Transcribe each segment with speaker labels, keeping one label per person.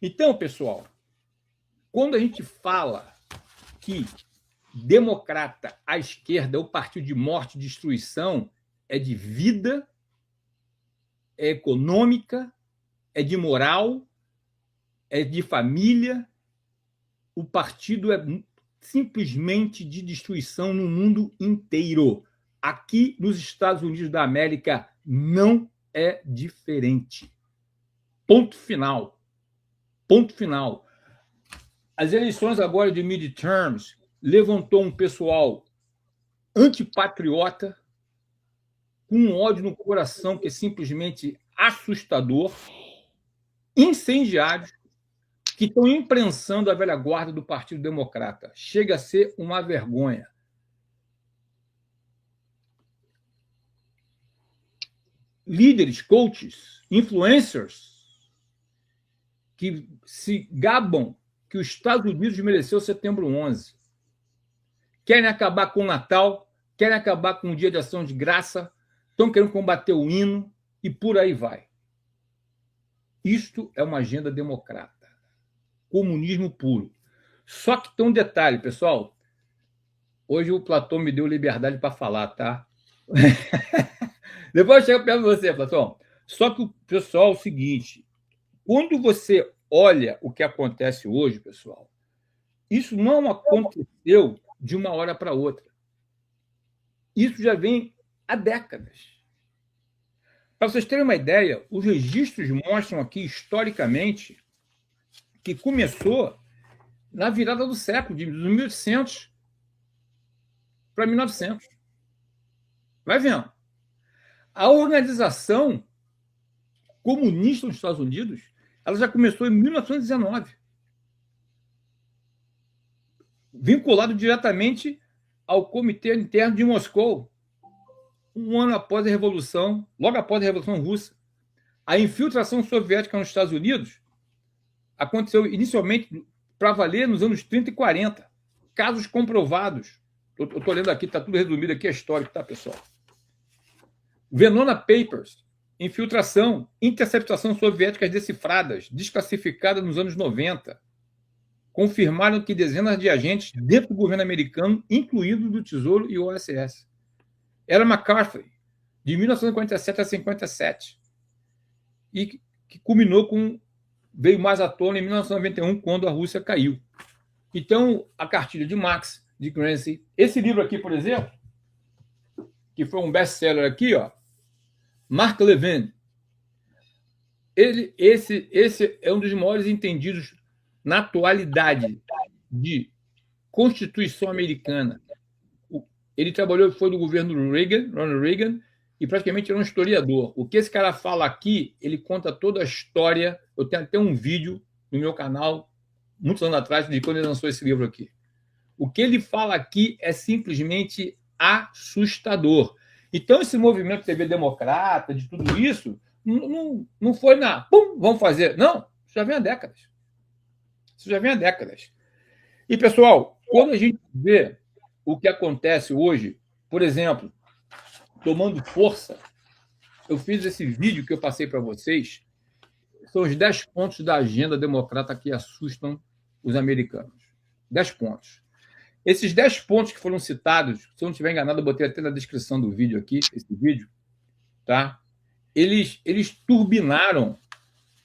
Speaker 1: Então, pessoal, quando a gente fala que democrata à esquerda é o partido de morte e destruição, é de vida, é econômica, é de moral, é de família. O partido é simplesmente de destruição no mundo inteiro. Aqui nos Estados Unidos da América não é diferente. Ponto final. Ponto final. As eleições agora de midterms levantou um pessoal antipatriota, com um ódio no coração que é simplesmente assustador, incendiários, que estão imprensando a velha guarda do Partido Democrata. Chega a ser uma vergonha. Líderes, coaches, influencers, que se gabam que os Estados Unidos mereceu setembro 11. Querem acabar com o Natal, querem acabar com o Dia de Ação de Graça, estão querendo combater o hino e por aí vai. Isto é uma agenda democrata. Comunismo puro. Só que tem um detalhe, pessoal. Hoje o Platão me deu liberdade para falar, tá? Depois eu chego perto de você, Platão. Só que o pessoal é o seguinte: quando você olha o que acontece hoje, pessoal, isso não aconteceu de uma hora para outra. Isso já vem há décadas. Para vocês terem uma ideia, os registros mostram aqui, historicamente, que começou na virada do século, de 1800 para 1900. Vai vendo. A organização comunista nos Estados Unidos, ela já começou em 1919, vinculado diretamente ao Comitê Interno de Moscou, um ano após a Revolução, logo após a Revolução Russa. A infiltração soviética nos Estados Unidos aconteceu inicialmente para valer nos anos 30 e 40. Casos comprovados. Eu estou lendo aqui, está tudo resumido aqui, é histórico, tá, pessoal? Venona Papers, infiltração, interceptação soviéticas decifradas, desclassificadas nos anos 90. Confirmaram que dezenas de agentes dentro do governo americano, incluído do Tesouro e o OSS. Era McCarthy, de 1947 a 57. E que culminou com... veio mais à tona em 1991, quando a Rússia caiu. Então, a cartilha de Marx, de Gramsci, esse livro aqui, por exemplo, que foi um best-seller aqui, ó, Mark Levin, esse é um dos maiores entendidos na atualidade de Constituição americana. Ele trabalhou, foi do governo Ronald Reagan, e praticamente era um historiador. O que esse cara fala aqui, ele conta toda a história. Eu tenho até um vídeo no meu canal, muitos anos atrás, de quando ele lançou esse livro aqui. O que ele fala aqui é simplesmente assustador. Então, esse movimento TV democrata, de tudo isso, não foi na... Pum, vamos fazer. Não, isso já vem há décadas. Isso já vem há décadas. E, pessoal, quando a gente vê o que acontece hoje, por exemplo, tomando força, eu fiz esse vídeo que eu passei para vocês, são os 10 pontos da agenda democrata que assustam os americanos. 10 pontos. Esses 10 pontos que foram citados, se eu não estiver enganado, eu botei até na descrição do vídeo aqui, esse vídeo, tá? Eles turbinaram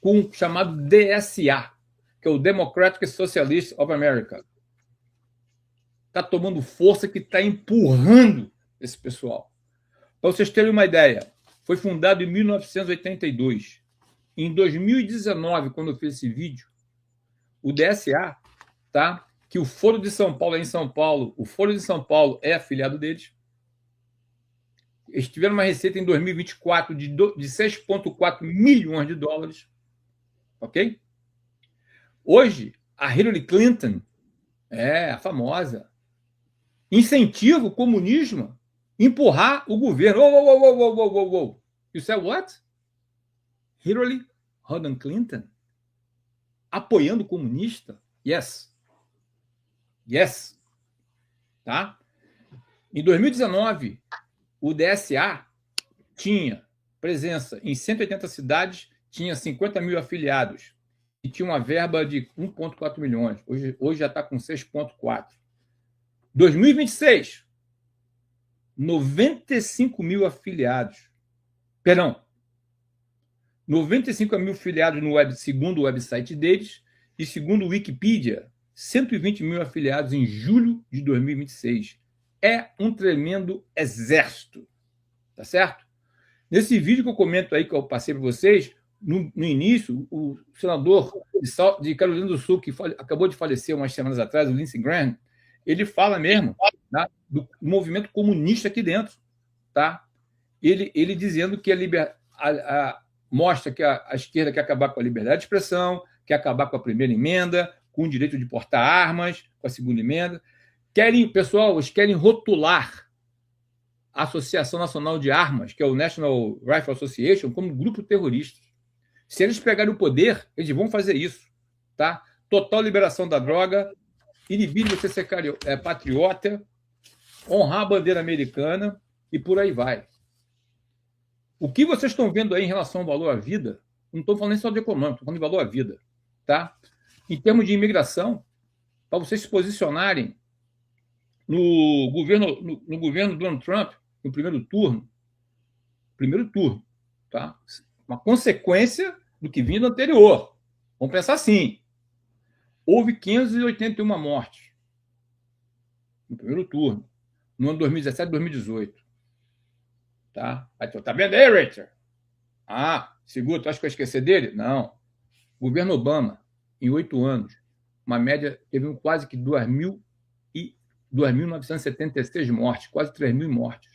Speaker 1: com o chamado DSA, que é o Democratic Socialist of America. Está tomando força, que está empurrando esse pessoal. Para vocês terem uma ideia, foi fundado em 1982. Em 2019, quando eu fiz esse vídeo, o DSA, tá? Que o Foro de São Paulo é em São Paulo, o Foro de São Paulo é afiliado deles. Eles tiveram uma receita em 2024 de 6,4 milhões de dólares. Ok? Hoje, a Hillary Clinton, a famosa, incentiva o comunismo, empurrar o governo. You said what? Hillary Rodham Clinton apoiando o comunista? Yes. Yes. Tá? Em 2019, o DSA tinha presença em 180 cidades, tinha 50 mil afiliados. e tinha uma verba de 1,4 milhões. Hoje já está com 6,4. 2026, 95 mil afiliados. Perdão, 95 mil afiliados no segundo o website deles, e segundo o Wikipedia, 120 mil afiliados em julho de 2026. É um tremendo exército. Tá certo? Nesse vídeo que eu comento aí, que eu passei para vocês, no início, o senador de Carolina do Sul, que acabou de falecer umas semanas atrás, o Lindsey Graham, ele fala mesmo, tá, do movimento comunista aqui dentro. Tá? Ele dizendo que mostra que a esquerda quer acabar com a liberdade de expressão, quer acabar com a primeira emenda, com o direito de portar armas, com a segunda emenda. Pessoal, eles querem rotular a Associação Nacional de Armas, que é o National Rifle Association, como grupo terrorista. Se eles pegarem o poder, eles vão fazer isso. Tá? Total liberação da droga, inibir você ser patriota, honrar a bandeira americana e por aí vai. O que vocês estão vendo aí em relação ao valor à vida, não estou falando nem só de econômico, estou falando de valor à vida. Tá? Em termos de imigração, para vocês se posicionarem no governo Donald Trump, no primeiro turno, tá? Uma consequência do que vinha do anterior. Vamos pensar assim. Houve 581 mortes no primeiro turno, no ano 2017 e 2018. Tá? Aí tu tá vendo aí, Richard? Seguro, tu acha que eu esquecer dele? Não. Governo Obama, em 8 anos, uma média, teve quase que 2.976 mortes, quase 3.000 mortes.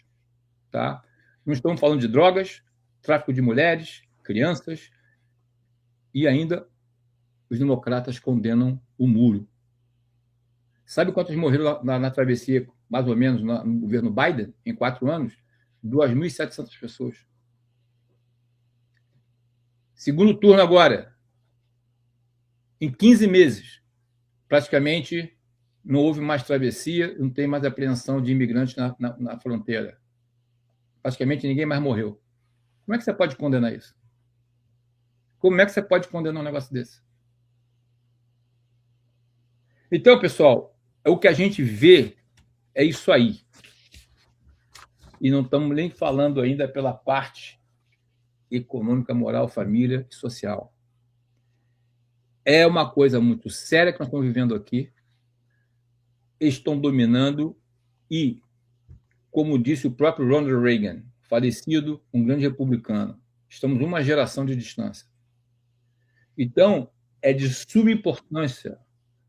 Speaker 1: Tá? Não estamos falando de drogas, tráfico de mulheres, crianças, e ainda os democratas condenam o muro. Sabe quantos morreram na travessia, mais ou menos, no governo Biden, em 4 anos? 2.700 pessoas. Segundo turno agora, em 15 meses, praticamente não houve mais travessia, não tem mais apreensão de imigrantes na fronteira. Praticamente ninguém mais morreu. Como é que você pode condenar isso? Como é que você pode condenar um negócio desse? Então, pessoal, o que a gente vê é isso aí. E não estamos nem falando ainda pela parte econômica, moral, família e social. É uma coisa muito séria que nós estamos vivendo aqui. Eles estão dominando e, como disse o próprio Ronald Reagan, falecido, um grande republicano, estamos uma geração de distância. Então, é de suma importância.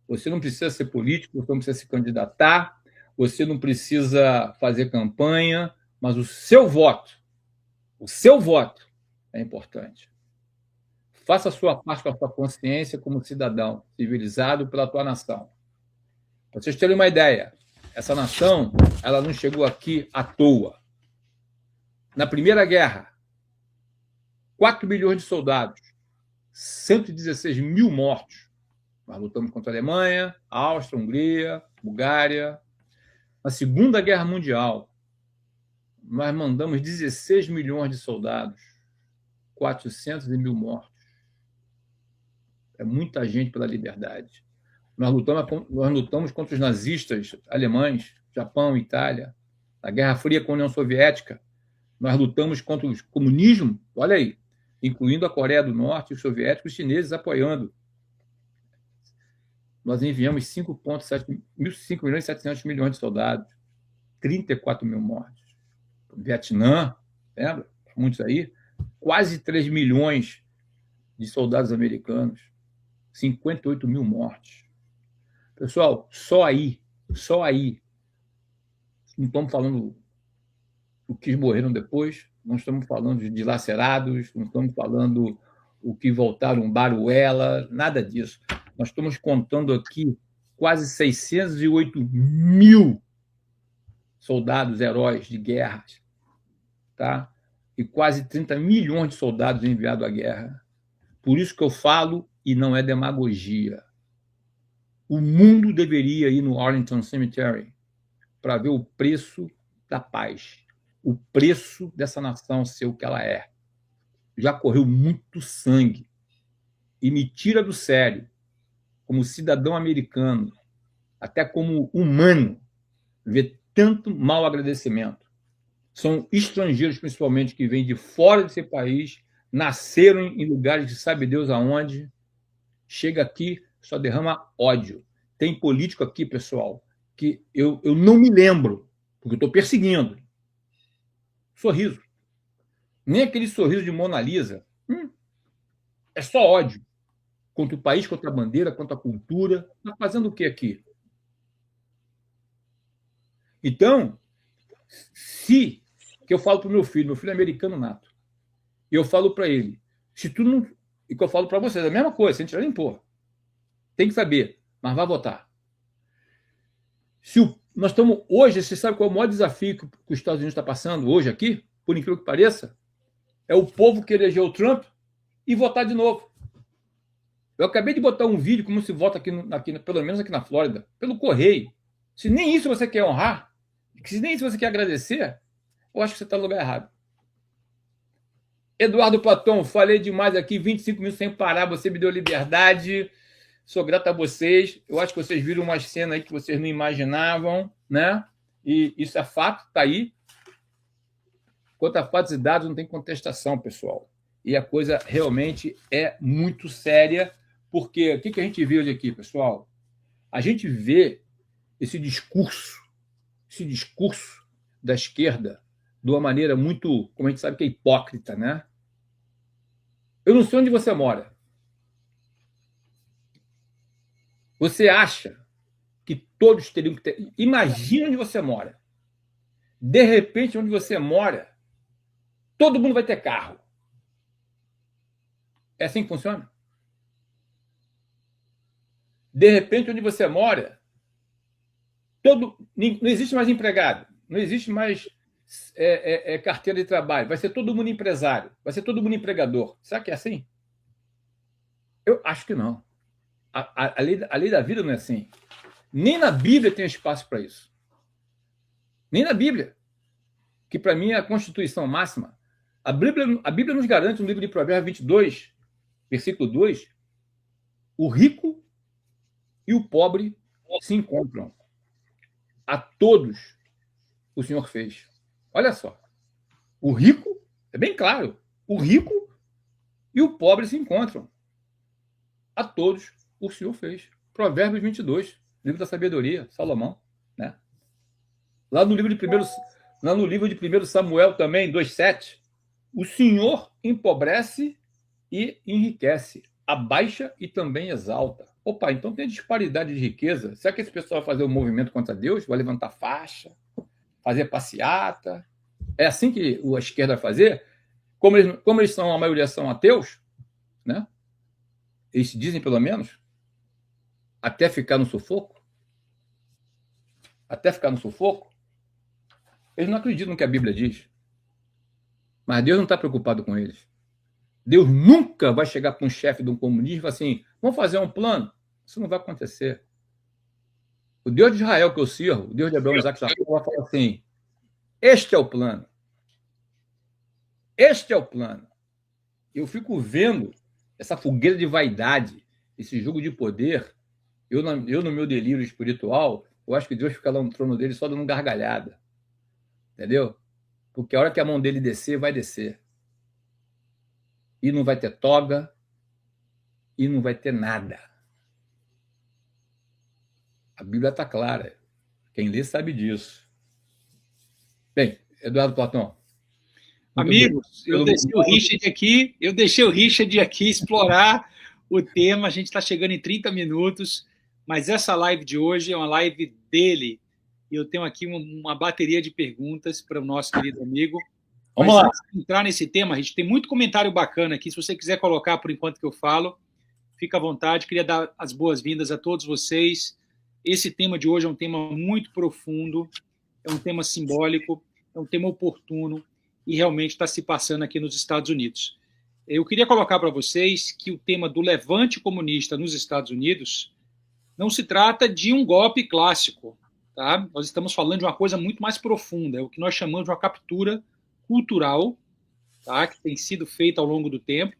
Speaker 1: Você não precisa ser político, você não precisa se candidatar, você não precisa fazer campanha, mas o seu voto é importante. Faça a sua parte com a sua consciência como cidadão civilizado pela tua nação. Para vocês terem uma ideia, essa nação, ela não chegou aqui à toa. Na Primeira Guerra, 4 milhões de soldados, 116 mil mortos. Nós lutamos contra a Alemanha, a Áustria, a Hungria, a Bulgária. Na Segunda Guerra Mundial, nós mandamos 16 milhões de soldados, 400 mil mortos. É muita gente pela liberdade. Nós lutamos contra os nazistas alemães, Japão, Itália. Na Guerra Fria com a União Soviética, nós lutamos contra o comunismo, olha aí, incluindo a Coreia do Norte, os soviéticos, os chineses apoiando. Nós enviamos 5 milhões e 700 milhões de soldados, 34 mil mortes. Vietnã, lembra? Muitos aí. Quase 3 milhões de soldados americanos, 58 mil mortes. Pessoal, só aí, não estamos falando o que morreram depois, não estamos falando de dilacerados, não estamos falando o que voltaram Baruela, nada disso. Nós estamos contando aqui quase 608 mil soldados heróis de guerras, tá? E quase 30 milhões de soldados enviados à guerra. Por isso que eu falo, e não é demagogia, o mundo deveria ir no Arlington Cemetery para ver o preço da paz, o preço dessa nação ser o que ela é. Já correu muito sangue. e me tira do sério, como cidadão americano, até como humano, ver tanto mau agradecimento. São estrangeiros, principalmente, que vêm de fora desse país, nasceram em lugares de sabe Deus aonde, chega aqui, só derrama ódio. Tem político aqui, pessoal, que eu não me lembro, porque eu estou perseguindo. Sorriso. Nem aquele sorriso de Mona Lisa. É só ódio. Contra o país, contra a bandeira, contra a cultura. Está fazendo o que aqui? Então, se que eu falo para o meu filho é americano nato, e eu falo para ele, se tu não. E que eu falo para vocês, a mesma coisa, sem tirar nem pôr. Tem que saber, mas vai votar. Nós estamos hoje, você sabe qual é o maior desafio que os Estados Unidos está passando hoje aqui, por incrível que pareça? É o povo que elegeu o Trump e votar de novo. Eu acabei de botar um vídeo como se vota aqui, pelo menos aqui na Flórida, pelo correio. Se nem isso você quer honrar, se nem isso você quer agradecer, eu acho que você está no lugar errado. Eduardo Platão, falei demais aqui, 25 minutos sem parar, você me deu liberdade, sou grato a vocês. Eu acho que vocês viram uma cena aí que vocês não imaginavam, né? E isso é fato, está aí. Quanto a fatos e dados, não tem contestação, pessoal. E a coisa realmente é muito séria, porque o que a gente vê hoje aqui, pessoal? A gente vê esse discurso da esquerda de uma maneira muito, como a gente sabe que é hipócrita, né? Eu não sei onde você mora. Você acha que todos teriam que ter... Imagina onde você mora. De repente, onde você mora, todo mundo vai ter carro. É assim que funciona? De repente, onde você mora, não existe mais empregado, não existe mais carteira de trabalho, vai ser todo mundo empresário, vai ser todo mundo empregador. Será que é assim? Eu acho que não. A lei da vida não é assim. Nem na Bíblia tem espaço para isso. Nem na Bíblia, que para mim é a constituição máxima. A Bíblia nos garante, no livro de Provérbios 22, versículo 2, o rico e o pobre se encontram. A todos o Senhor fez. Olha só. O rico, é bem claro, o rico e o pobre se encontram. A todos o Senhor fez. Provérbios 22, livro da sabedoria, Salomão, né? Lá no livro de 1 Samuel também, 2:7, o Senhor empobrece e enriquece, abaixa e também exalta. Opa, então tem disparidade de riqueza. Será que esse pessoal vai fazer um movimento contra Deus? Vai levantar faixa? Fazer passeata? É assim que a esquerda vai fazer? Como eles são, a maioria são ateus, né? Eles dizem, pelo menos, até ficar no sufoco. Até ficar no sufoco. Eles não acreditam no que a Bíblia diz. Mas Deus não está preocupado com eles. Deus nunca vai chegar para um chefe de um comunismo e falar assim, vamos fazer um plano. Isso não vai acontecer. O Deus de Israel que eu sirvo, o Deus de Abraão, Isaac e Jacó, vai falar assim, este é o plano. Este é o plano. Eu fico vendo essa fogueira de vaidade, esse jogo de poder. Eu no meu delírio espiritual, eu acho que Deus fica lá no trono dele só dando gargalhada. Entendeu? Porque a hora que a mão dele descer, vai descer. E não vai ter toga, e não vai ter nada. A Bíblia está clara. Quem lê sabe disso. Bem, Eduardo Platão.
Speaker 2: Amigos, eu deixei o Richard aqui explorar o tema. A gente está chegando em 30 minutos, mas essa live de hoje é uma live dele. E eu tenho aqui uma bateria de perguntas para o nosso querido amigo.
Speaker 1: Vamos lá.
Speaker 2: Antes de entrar nesse tema, a gente tem muito comentário bacana aqui. Se você quiser colocar por enquanto que eu falo, fica à vontade. Queria dar as boas-vindas a todos vocês. Esse tema de hoje é um tema muito profundo, é um tema simbólico, é um tema oportuno e realmente está se passando aqui nos Estados Unidos. Eu queria colocar para vocês que o tema do levante comunista nos Estados Unidos não se trata de um golpe clássico. Tá? Nós estamos falando de uma coisa muito mais profunda, é o que nós chamamos de uma captura cultural, tá? Que tem sido feita ao longo do tempo,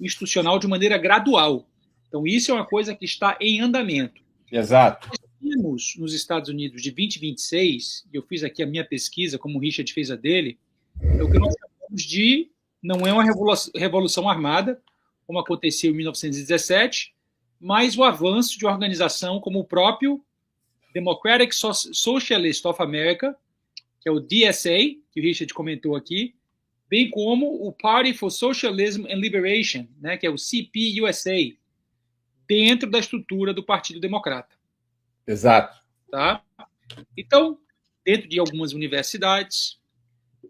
Speaker 2: institucional de maneira gradual. Então, isso é uma coisa que está em andamento.
Speaker 1: Exato.
Speaker 2: Nós temos nos Estados Unidos de 2026, e eu fiz aqui a minha pesquisa, como o Richard fez a dele, é o que nós chamamos de, não é uma revolução armada, como aconteceu em 1917, mas o avanço de uma organização como o próprio Democratic Socialist of America, que é o DSA, que o Richard comentou aqui, bem como o Party for Socialism and Liberation, né, que é o CPUSA, dentro da estrutura do Partido Democrata.
Speaker 1: Exato.
Speaker 2: Tá? Então, dentro de algumas universidades,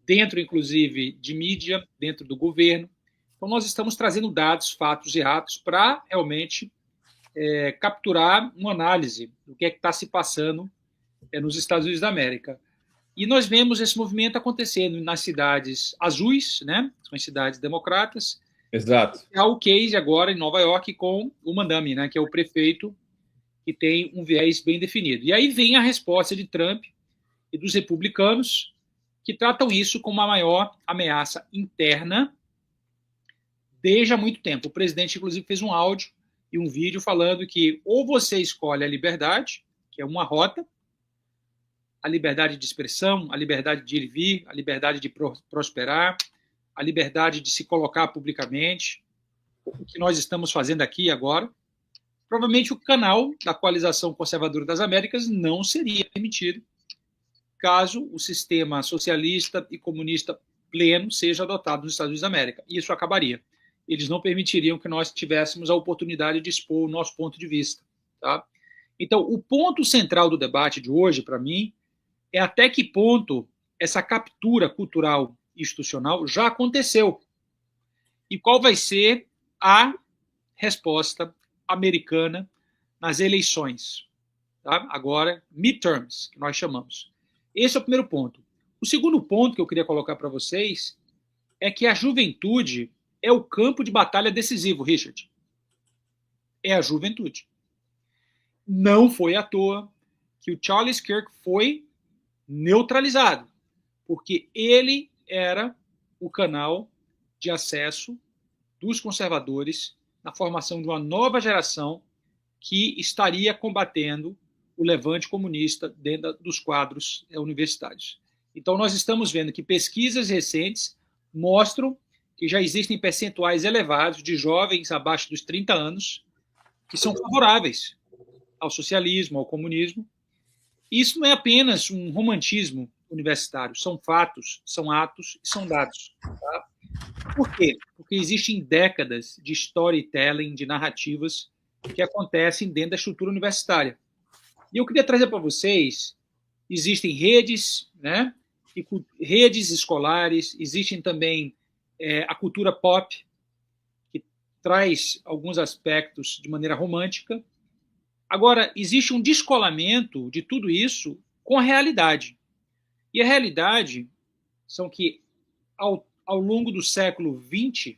Speaker 2: dentro, inclusive, de mídia, dentro do governo. Então, nós estamos trazendo dados, fatos e atos para realmente capturar uma análise do que é que está se passando nos Estados Unidos da América. E nós vemos esse movimento acontecendo nas cidades azuis, né? São as cidades democratas.
Speaker 1: Exato.
Speaker 2: Há o case agora em Nova York com o Mandami, né? Que é o prefeito que tem um viés bem definido. E aí vem a resposta de Trump e dos republicanos, que tratam isso como a maior ameaça interna desde há muito tempo. O presidente, inclusive, fez um áudio e um vídeo falando que ou você escolhe a liberdade, que é uma rota, a liberdade de expressão, a liberdade de ir e vir, a liberdade de prosperar, a liberdade de se colocar publicamente, o que nós estamos fazendo aqui agora. Provavelmente o canal da Coalização Conservadora das Américas não seria permitido caso o sistema socialista e comunista pleno seja adotado nos Estados Unidos da América. Isso acabaria. Eles não permitiriam que nós tivéssemos a oportunidade de expor o nosso ponto de vista. Tá? Então, o ponto central do debate de hoje, para mim, é até que ponto essa captura cultural e institucional já aconteceu e qual vai ser a resposta americana nas eleições. Tá? Agora, midterms, que nós chamamos. Esse é o primeiro ponto. O segundo ponto que eu queria colocar para vocês é que a juventude é o campo de batalha decisivo, Richard. É a juventude. Não foi à toa que o Charles Kirk foi neutralizado, porque ele era o canal de acesso dos conservadores na formação de uma nova geração que estaria combatendo o levante comunista dentro dos quadros universitários. Então, nós estamos vendo que pesquisas recentes mostram que já existem percentuais elevados de jovens abaixo dos 30 anos que são favoráveis ao socialismo, ao comunismo. Isso não é apenas um romantismo universitário, são fatos, são atos e são dados. Tá? Por quê? Porque existem décadas de storytelling, de narrativas que acontecem dentro da estrutura universitária. E eu queria trazer para vocês, existem redes, né? E redes escolares, existem também a cultura pop, que traz alguns aspectos de maneira romântica. Agora, existe um descolamento de tudo isso com a realidade. E a realidade são que, ao longo do século XX,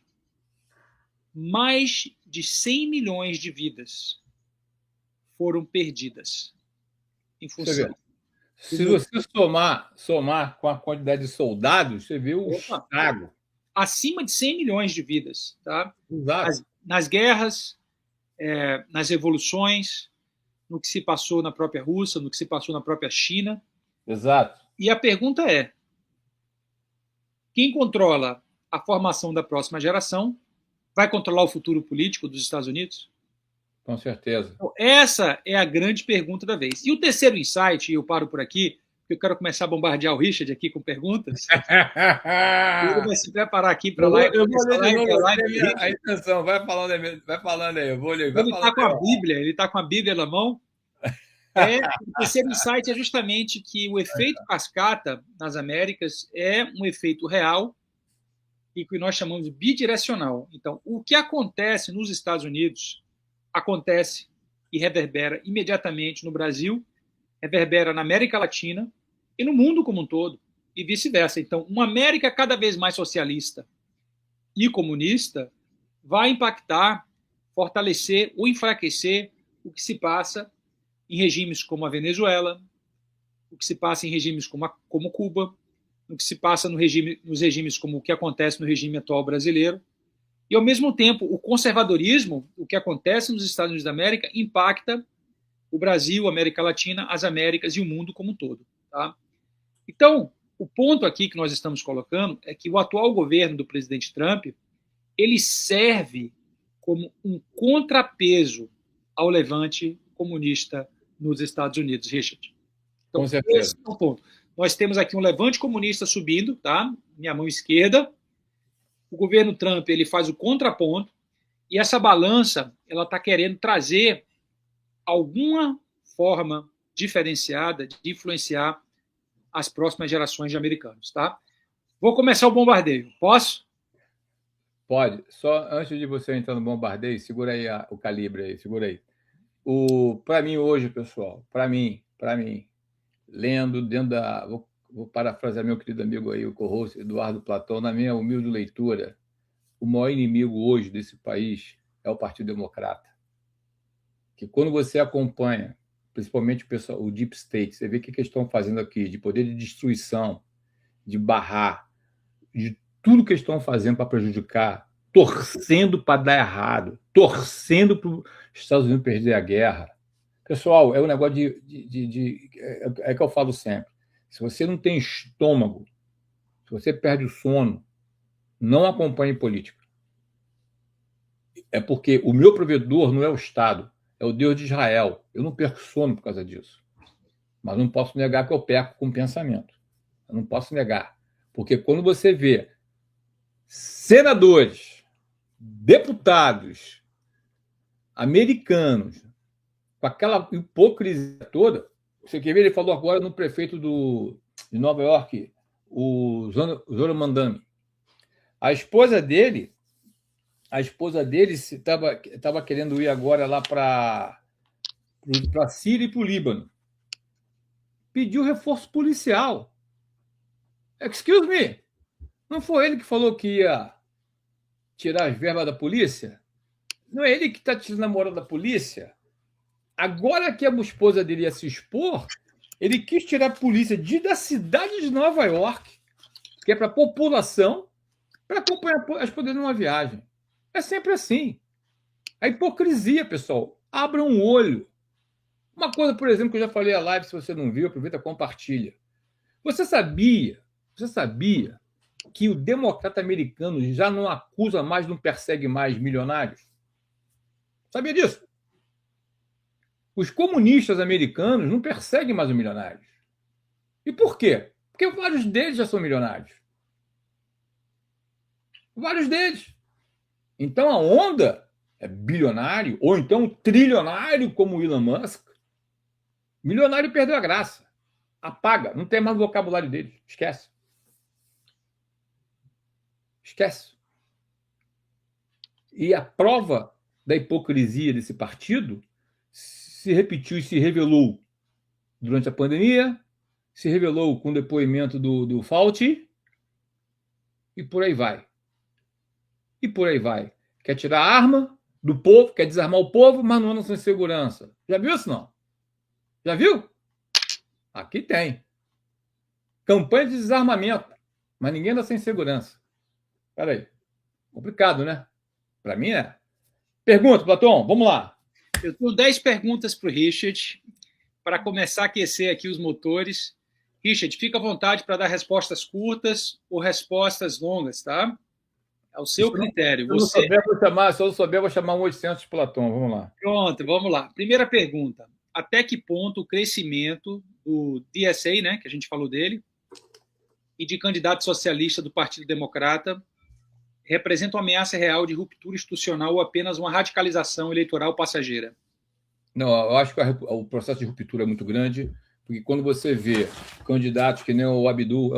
Speaker 2: mais de 100 milhões de vidas foram perdidas em função.
Speaker 1: Se você somar com a quantidade de soldados, você vê o estrago.
Speaker 2: Acima de 100 milhões de vidas. Tá?
Speaker 1: Exato.
Speaker 2: Nas guerras, nas revoluções, no que se passou na própria Rússia, no que se passou na própria China.
Speaker 1: Exato.
Speaker 2: E a pergunta é, quem controla a formação da próxima geração vai controlar o futuro político dos Estados Unidos?
Speaker 1: Com certeza.
Speaker 2: Então, essa é a grande pergunta da vez. E o terceiro insight, e eu paro por aqui, porque eu quero começar a bombardear o Richard aqui com perguntas. Ele vai se preparar aqui para lá.
Speaker 1: Eu vou ler a intenção. Vai falando aí. Eu vou ler.
Speaker 2: Ele está com a Bíblia, ele está com a Bíblia na mão. O terceiro insight é justamente que o efeito cascata nas Américas é um efeito real e que nós chamamos de bidirecional. Então, o que acontece nos Estados Unidos acontece e reverbera imediatamente no Brasil, reverbera na América Latina e no mundo como um todo, e vice-versa. Então, uma América cada vez mais socialista e comunista vai impactar, fortalecer ou enfraquecer o que se passa em regimes como a Venezuela, o que se passa em regimes como Cuba, o que se passa nos regimes como o que acontece no regime atual brasileiro. E, ao mesmo tempo, o conservadorismo, o que acontece nos Estados Unidos da América, impacta o Brasil, a América Latina, as Américas e o mundo como um todo. Tá? Então, o ponto aqui que nós estamos colocando é que o atual governo do presidente Trump, ele serve como um contrapeso ao levante comunista nos Estados Unidos, Richard. Então,
Speaker 1: Com certeza.
Speaker 2: esse é o ponto. Nós temos aqui um levante comunista subindo, tá? Minha mão esquerda. O governo Trump, ele faz o contraponto, e essa balança, ela está querendo trazer alguma forma diferenciada de influenciar as próximas gerações de americanos, tá? Vou começar o bombardeio. Posso?
Speaker 1: Pode. Só antes de você entrar no bombardeio, segura aí o calibre aí, segura aí. Para mim hoje, pessoal, para mim, lendo dentro da... Vou parafrasear meu querido amigo aí, o co-host Eduardo Platão, na minha humilde leitura, o maior inimigo hoje desse país é o Partido Democrata. Que quando você acompanha, principalmente o Deep State, você vê o que eles estão fazendo aqui, de poder de destruição, de barrar, de tudo que eles estão fazendo para prejudicar, torcendo para dar errado, torcendo para os Estados Unidos perder a guerra. Pessoal, é um negócio é que eu falo sempre. Se você não tem estômago, se você perde o sono, não acompanhe política. É porque o meu provedor não é o Estado, é o Deus de Israel. Eu não perco sono por causa disso. Mas não posso negar que eu perco com pensamento. Eu não posso negar. Porque quando você vê senadores, deputados americanos com aquela hipocrisia toda, você quer ver? Ele falou agora no prefeito de Nova York, o Zoran Mandami. A esposa dele estava querendo ir agora lá para a Síria e para o Líbano. Pediu reforço policial. Excuse me, não foi ele que falou que ia tirar as verbas da polícia? Não é ele que está tirando a moral da polícia? Agora que a esposa dele ia se expor, ele quis tirar a polícia da cidade de Nova York, que é para a população, para acompanhar as poderes numa viagem. É sempre assim. A hipocrisia, pessoal. Abram um olho. Uma coisa, por exemplo, que eu já falei a live, se você não viu, aproveita e compartilha. Você sabia que o democrata americano já não acusa mais, não persegue mais milionários? Sabia disso? Os comunistas americanos não perseguem mais os milionários. E por quê? Porque vários deles já são milionários. Vários deles. Então a onda é bilionário, ou então trilionário como o Elon Musk. Milionário perdeu a graça. Apaga, não tem mais o vocabulário deles. Esquece. Esquece. E a prova da hipocrisia desse partido se repetiu e se revelou durante a pandemia, se revelou com o depoimento do Fauci, e por aí vai. E por aí vai. Quer tirar a arma do povo, quer desarmar o povo, mas não anda sem segurança. Já viu isso, não? Já viu? Aqui tem. Campanha de desarmamento, mas ninguém anda sem segurança. Espera aí. Complicado, né? Para mim é. Pergunta, Platão, vamos lá.
Speaker 2: Eu tenho 10 perguntas para o Richard, para começar a aquecer aqui os motores. Richard, fica à vontade para dar respostas curtas ou respostas longas, tá? É o seu critério.
Speaker 1: Se eu não souber, vou chamar um 800 de Platão. Vamos lá.
Speaker 2: Pronto, vamos lá. Primeira pergunta. Até que ponto o crescimento do DSA, né, que a gente falou dele, e de candidato socialista do Partido Democrata representa uma ameaça real de ruptura institucional ou apenas uma radicalização eleitoral passageira?
Speaker 1: Não, eu acho que o processo de ruptura é muito grande, porque quando você vê candidatos que nem o Abdul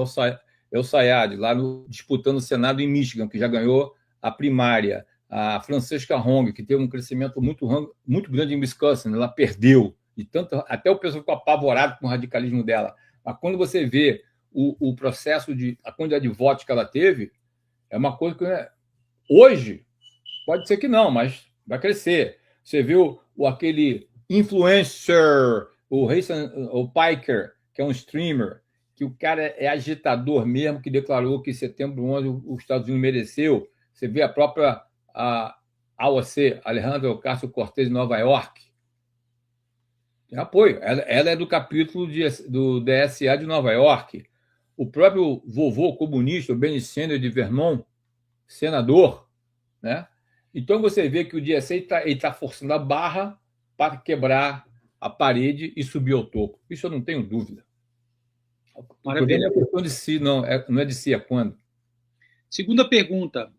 Speaker 1: El Sayad, lá disputando o Senado em Michigan, que já ganhou a primária, a Francesca Hong, que teve um crescimento muito grande em Wisconsin, ela perdeu, e tanto, até o pessoal ficou apavorado com o radicalismo dela. Mas quando você vê o processo a quantidade de votos que ela teve, é uma coisa que hoje pode ser que não, mas vai crescer. Você viu aquele influencer, o Piker, que é um streamer, que o cara é agitador mesmo, que declarou que em setembro 11 os Estados Unidos mereceu. Você vê a própria a AOC, Alejandra Ocasio-Cortez, em Nova York, tem apoio. Ela é do capítulo do DSA de Nova York. O próprio vovô comunista, o Bernie Sanders de Vermont, senador, né? Então você vê que o DSA está forçando a barra para quebrar a parede e subir ao topo. Isso eu não tenho dúvida.
Speaker 2: Maravilha.
Speaker 1: Não é questão de si, não é de si, é quando.
Speaker 2: Segunda pergunta.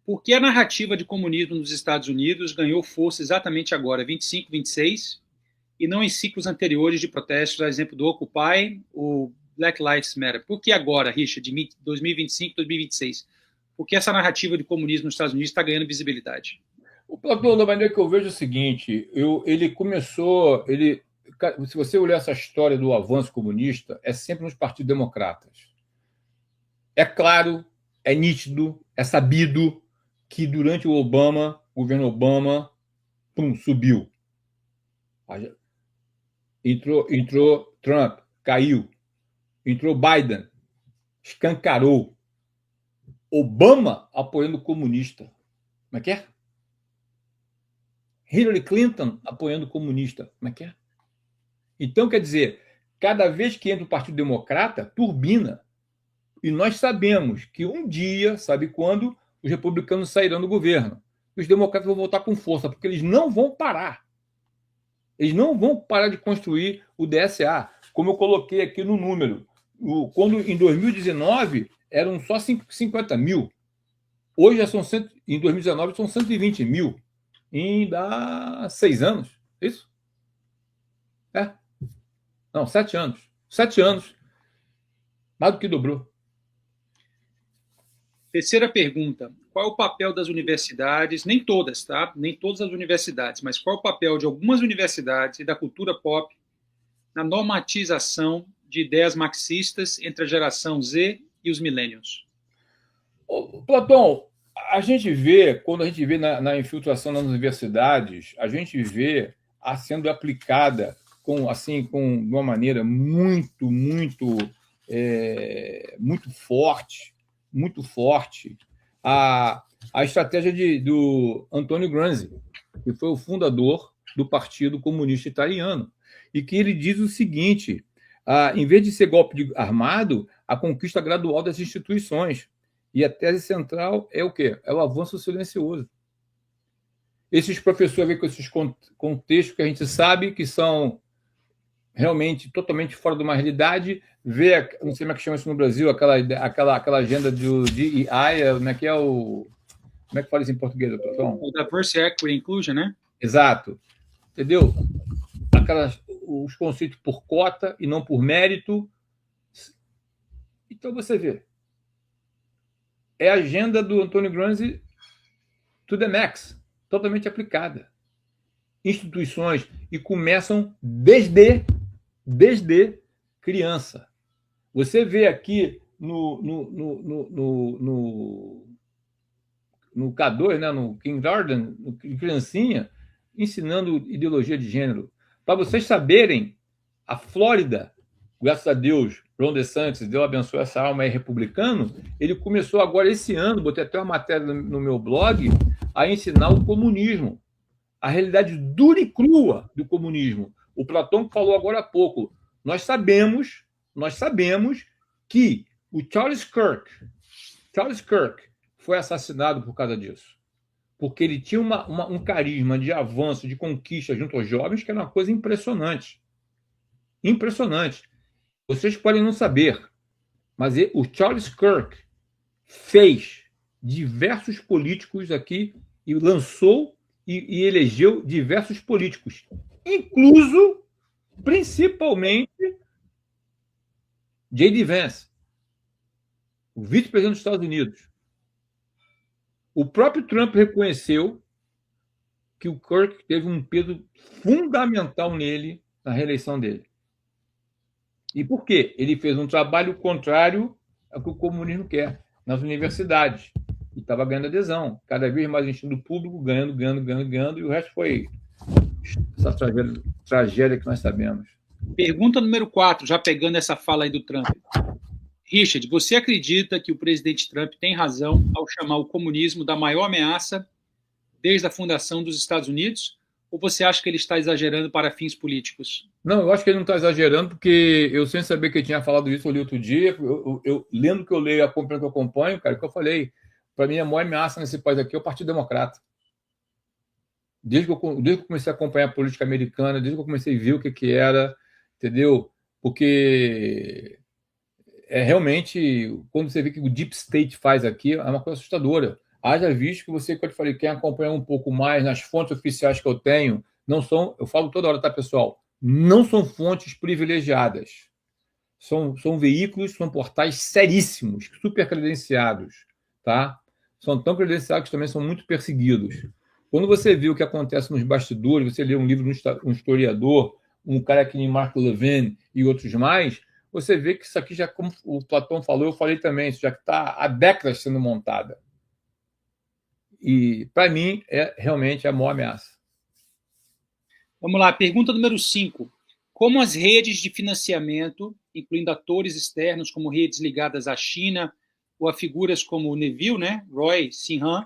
Speaker 2: Por que a narrativa de comunismo nos Estados Unidos ganhou força exatamente agora, 25, 26, e não em ciclos anteriores de protestos, a exemplo do Occupy, o Black Lives Matter? Por que agora, Richard, de 2025, 2026? Por que essa narrativa de comunismo nos Estados Unidos está ganhando visibilidade?
Speaker 1: O Platão, da maneira que eu vejo, é o seguinte: ele começou. Se você olhar essa história do avanço comunista, é sempre nos partidos democratas. É claro, é nítido, é sabido que durante o governo Obama, subiu. Entrou Trump, caiu. Entrou Biden, escancarou. Obama apoiando o comunista. Como é que é? Hillary Clinton apoiando o comunista. Como é que é? Então, quer dizer, cada vez que entra o Partido Democrata, turbina. E nós sabemos que um dia, sabe quando, os republicanos sairão do governo. E os democratas vão voltar com força, porque eles não vão parar. Eles não vão parar de construir o DSA, como eu coloquei aqui no número. Quando em 2019 eram só 50 mil. Hoje já são em 2019 são 120 mil. Em dá 6 anos. Isso? Não, 7 anos. 7 anos. Mais do que dobrou.
Speaker 2: Terceira pergunta. Qual é o papel das universidades? Nem todas, tá? Nem todas as universidades, mas qual é o papel de algumas universidades e da cultura pop na normatização de ideias marxistas entre a geração Z e os millennials?
Speaker 1: Platão, a gente vê, quando a gente vê na infiltração nas universidades, a gente vê sendo aplicada de uma maneira muito forte a estratégia do Antonio Gramsci, que foi o fundador do Partido Comunista Italiano, e que ele diz o seguinte: em vez de ser golpe armado, a conquista gradual das instituições. E a tese central é o quê? É o avanço silencioso. Esses professores vêm com esses contextos que a gente sabe que são realmente totalmente fora de uma realidade, não sei como é que chama isso no Brasil, aquela agenda do DEI, como é que é o... Como é que fala isso em português, doutor?
Speaker 2: O Diversity, Equity, Inclusion, né?
Speaker 1: Exato. Entendeu? Os conceitos por cota e não por mérito. Então, você vê. É a agenda do Antonio Gramsci to the max, totalmente aplicada. Instituições, e começam desde criança. Você vê aqui no K2, né, no kindergarten, no criancinha, ensinando ideologia de gênero. Para vocês saberem, a Flórida, graças a Deus, Ron DeSantis, Deus abençoe essa alma aí, republicano, ele começou agora esse ano, botei até uma matéria no meu blog, a ensinar o comunismo, a realidade dura e crua do comunismo. O Platão falou agora há pouco. Nós sabemos que o Charles Kirk foi assassinado por causa disso. Porque ele tinha um carisma de avanço, de conquista junto aos jovens, que era uma coisa impressionante. Impressionante. Vocês podem não saber, mas o Charles Kirk fez diversos políticos aqui e lançou e elegeu diversos políticos, incluso, principalmente, J.D. Vance, o vice-presidente dos Estados Unidos. O próprio Trump reconheceu que o Kirk teve um peso fundamental nele, na reeleição dele. E por quê? Ele fez um trabalho contrário ao que o comunismo quer nas universidades. E estava ganhando adesão. Cada vez mais enchendo o público, ganhando, e o resto foi essa tragédia que nós sabemos.
Speaker 2: Pergunta número 4, já pegando essa fala aí do Trump. Richard, você acredita que o presidente Trump tem razão ao chamar o comunismo da maior ameaça desde a fundação dos Estados Unidos? Ou você acha que ele está exagerando para fins políticos?
Speaker 1: Não, eu acho que ele não está exagerando, porque eu, sem saber que ele tinha falado isso, eu li outro dia, lendo que eu leio, acompanhando que eu acompanho, cara, que eu falei, para mim a maior ameaça nesse país aqui é o Partido Democrata. Desde que eu comecei a acompanhar a política americana, desde que eu comecei a ver o que era, entendeu? Porque realmente, quando você vê que o Deep State faz aqui, é uma coisa assustadora. Haja visto que você, como eu te falei, quem acompanha um pouco mais nas fontes oficiais que eu tenho, não são, eu falo toda hora, tá, pessoal? Não são fontes privilegiadas. São veículos, são portais seríssimos, super credenciados, tá? São tão credenciados que também são muito perseguidos. Quando você vê o que acontece nos bastidores, você lê um livro de um historiador, um cara que nem Marco Levin e outros mais, você vê que isso aqui já, como o Platão falou, eu falei também, isso já está há décadas sendo montada. E, para mim, é realmente a maior ameaça.
Speaker 2: Vamos lá, pergunta número 5. Como as redes de financiamento, incluindo atores externos como redes ligadas à China ou a figuras como Neville, né, Roy Sinhan,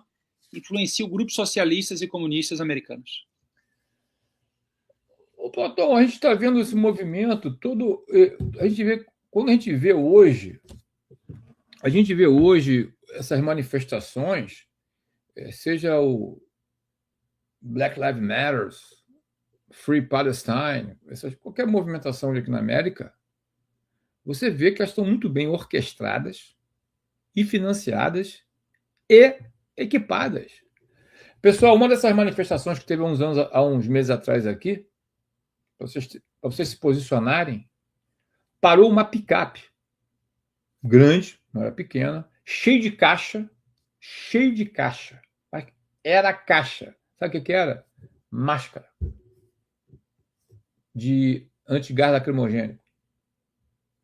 Speaker 2: influenciam grupos socialistas e comunistas americanos?
Speaker 1: Ô, Platão, a gente está vendo esse movimento todo. A gente vê, quando a gente vê hoje essas manifestações, seja o Black Lives Matter, Free Palestine, qualquer movimentação aqui na América, você vê que elas estão muito bem orquestradas e financiadas e equipadas. Pessoal, uma dessas manifestações que teve há uns meses atrás aqui, para vocês se posicionarem, parou uma picape grande, não era pequena, cheio de caixa. Era caixa. Sabe o que era? Máscara de antigás lacrimogênico.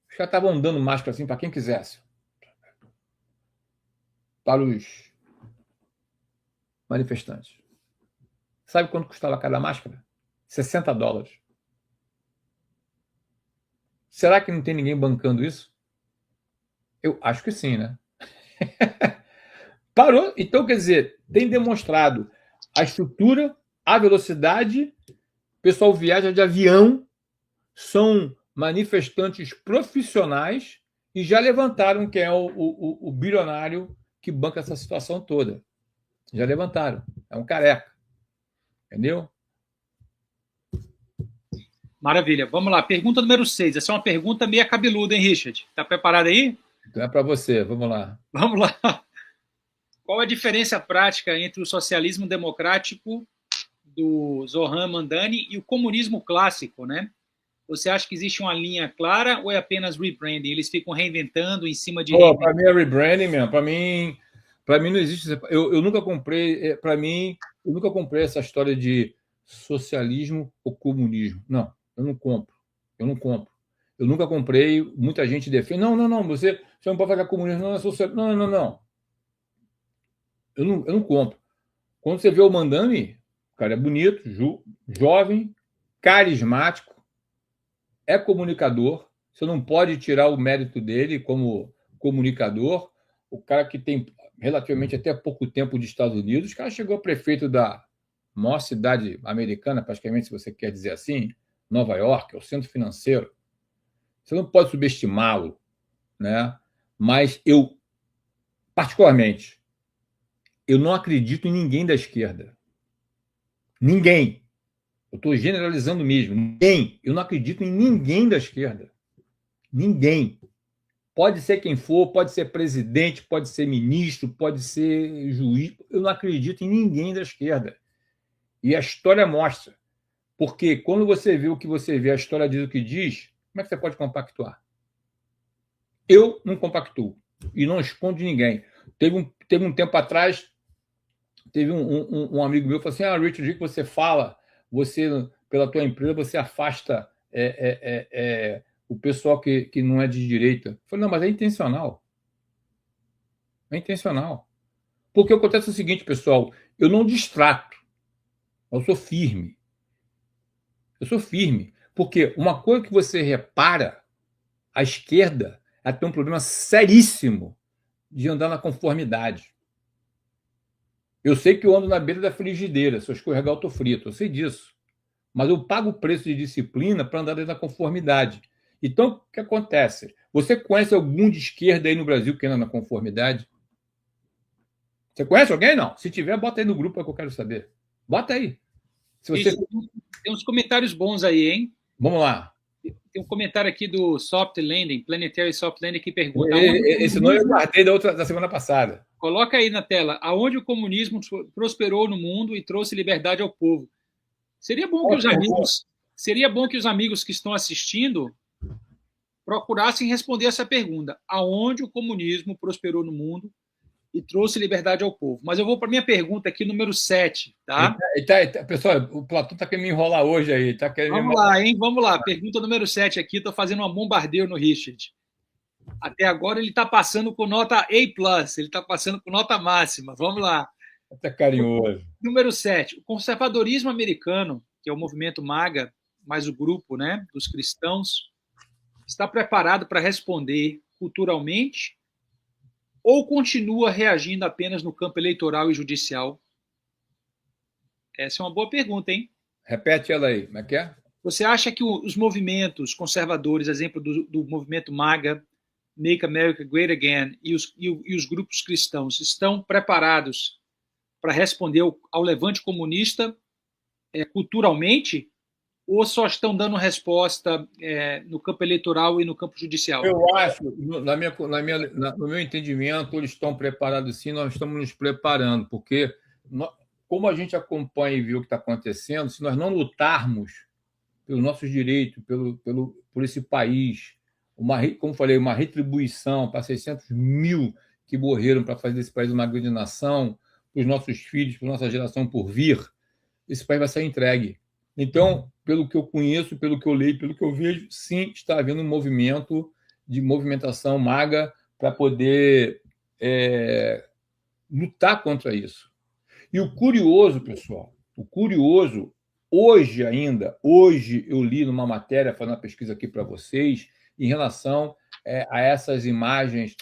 Speaker 1: Os caras estavam dando máscara assim para quem quisesse. Para os manifestantes. Sabe quanto custava cada máscara? $60. Será que não tem ninguém bancando isso? Eu acho que sim, né? Parou. Então, quer dizer, tem demonstrado a estrutura, a velocidade. O pessoal viaja de avião, são manifestantes profissionais e já levantaram quem é o bilionário que banca essa situação toda. Já levantaram. É um careca. Entendeu?
Speaker 2: Maravilha. Vamos lá. Pergunta número 6. Essa é uma pergunta meio cabeluda, hein, Richard? Está preparado aí?
Speaker 1: Então é para você. Vamos lá.
Speaker 2: Vamos lá. Qual a diferença prática entre o socialismo democrático do Zoran Mandani e o comunismo clássico, né? Você acha que existe uma linha clara ou é apenas rebranding? Eles ficam reinventando em cima de...
Speaker 1: Para mim é rebranding mesmo. Para mim não existe... Eu nunca comprei... Para mim, eu nunca comprei essa história de socialismo ou comunismo. Não, eu não compro. Eu nunca comprei. Muita gente defende. Não. Você não pode falar comunismo. Não é socialismo. Não. Eu não compro. Quando você vê o Mandani, o cara é bonito, jovem, carismático, é comunicador. Você não pode tirar o mérito dele como comunicador. O cara que tem relativamente até pouco tempo de Estados Unidos, o cara chegou a prefeito da maior cidade americana, praticamente, se você quer dizer assim, Nova York, é o centro financeiro. Você não pode subestimá-lo, né? Mas eu, particularmente, eu não acredito em ninguém da esquerda. Ninguém. Eu estou generalizando mesmo. Ninguém. Eu não acredito em ninguém da esquerda. Ninguém. Pode ser quem for, pode ser presidente, pode ser ministro, pode ser juiz. Eu não acredito em ninguém da esquerda. E a história mostra. Porque quando você vê o que você vê, a história diz o que diz, como é que você pode compactuar? Eu não compactuo. E não escondo de ninguém. Teve um tempo atrás, teve um amigo meu que falou assim: Richard, o que você fala, você, pela tua empresa, você afasta o pessoal que não é de direita. Eu falei, não, mas é intencional. É intencional. Porque acontece o seguinte, pessoal, eu não distrato. Eu sou firme. Porque uma coisa que você repara, a esquerda ela tem um problema seríssimo de andar na conformidade. Eu sei que eu ando na beira da frigideira. Se eu escorregar, eu estou frito. Eu sei disso. Mas eu pago o preço de disciplina para andar dentro da conformidade. Então, o que acontece? Você conhece algum de esquerda aí no Brasil que anda na conformidade? Você conhece alguém? Não. Se tiver, bota aí no grupo que eu quero saber. Bota aí. Se você...
Speaker 2: Tem uns comentários bons aí, hein?
Speaker 1: Vamos lá.
Speaker 2: Tem um comentário aqui do Soft Landing, Planetary Soft Landing, que pergunta...
Speaker 1: Esse nome eu guardei da semana passada.
Speaker 2: Coloca aí na tela. Aonde o comunismo prosperou no mundo e trouxe liberdade ao povo? Seria bom que os amigos que estão assistindo procurassem responder essa pergunta. Aonde o comunismo prosperou no mundo e trouxe liberdade ao povo? Mas eu vou para a minha pergunta aqui, número 7. Tá?
Speaker 1: Pessoal, o Platão está querendo me enrolar hoje aí.
Speaker 2: Vamos lá, hein? Vamos lá. Pergunta número 7 aqui. Estou fazendo uma bombardeio no Richard. Até agora ele está passando com nota A+, ele está passando com nota máxima. Vamos lá.
Speaker 1: Está carinhoso.
Speaker 2: Número 7. O conservadorismo americano, que é o movimento MAGA, mais o grupo, né, dos cristãos, está preparado para responder culturalmente ou continua reagindo apenas no campo eleitoral e judicial? Essa é uma boa pergunta, hein?
Speaker 1: Repete ela aí, como é que é?
Speaker 2: Você acha que os movimentos conservadores, exemplo do movimento MAGA, Make America Great Again, e os grupos cristãos, estão preparados para responder ao levante comunista culturalmente, ou só estão dando resposta no campo eleitoral e no campo judicial?
Speaker 1: Eu acho, no meu entendimento, eles estão preparados sim, nós estamos nos preparando, porque como a gente acompanha e vê o que está acontecendo, se nós não lutarmos pelos nossos direitos, por esse país, como falei, uma retribuição para 600 mil que morreram para fazer desse país uma grande nação, para os nossos filhos, para a nossa geração por vir, esse país vai ser entregue. Então, pelo que eu conheço, pelo que eu leio, pelo que eu vejo, sim, está havendo um movimento de movimentação MAGA para poder lutar contra isso. E o curioso, pessoal, hoje eu li numa matéria, fazendo uma pesquisa aqui para vocês, em relação a essas imagens,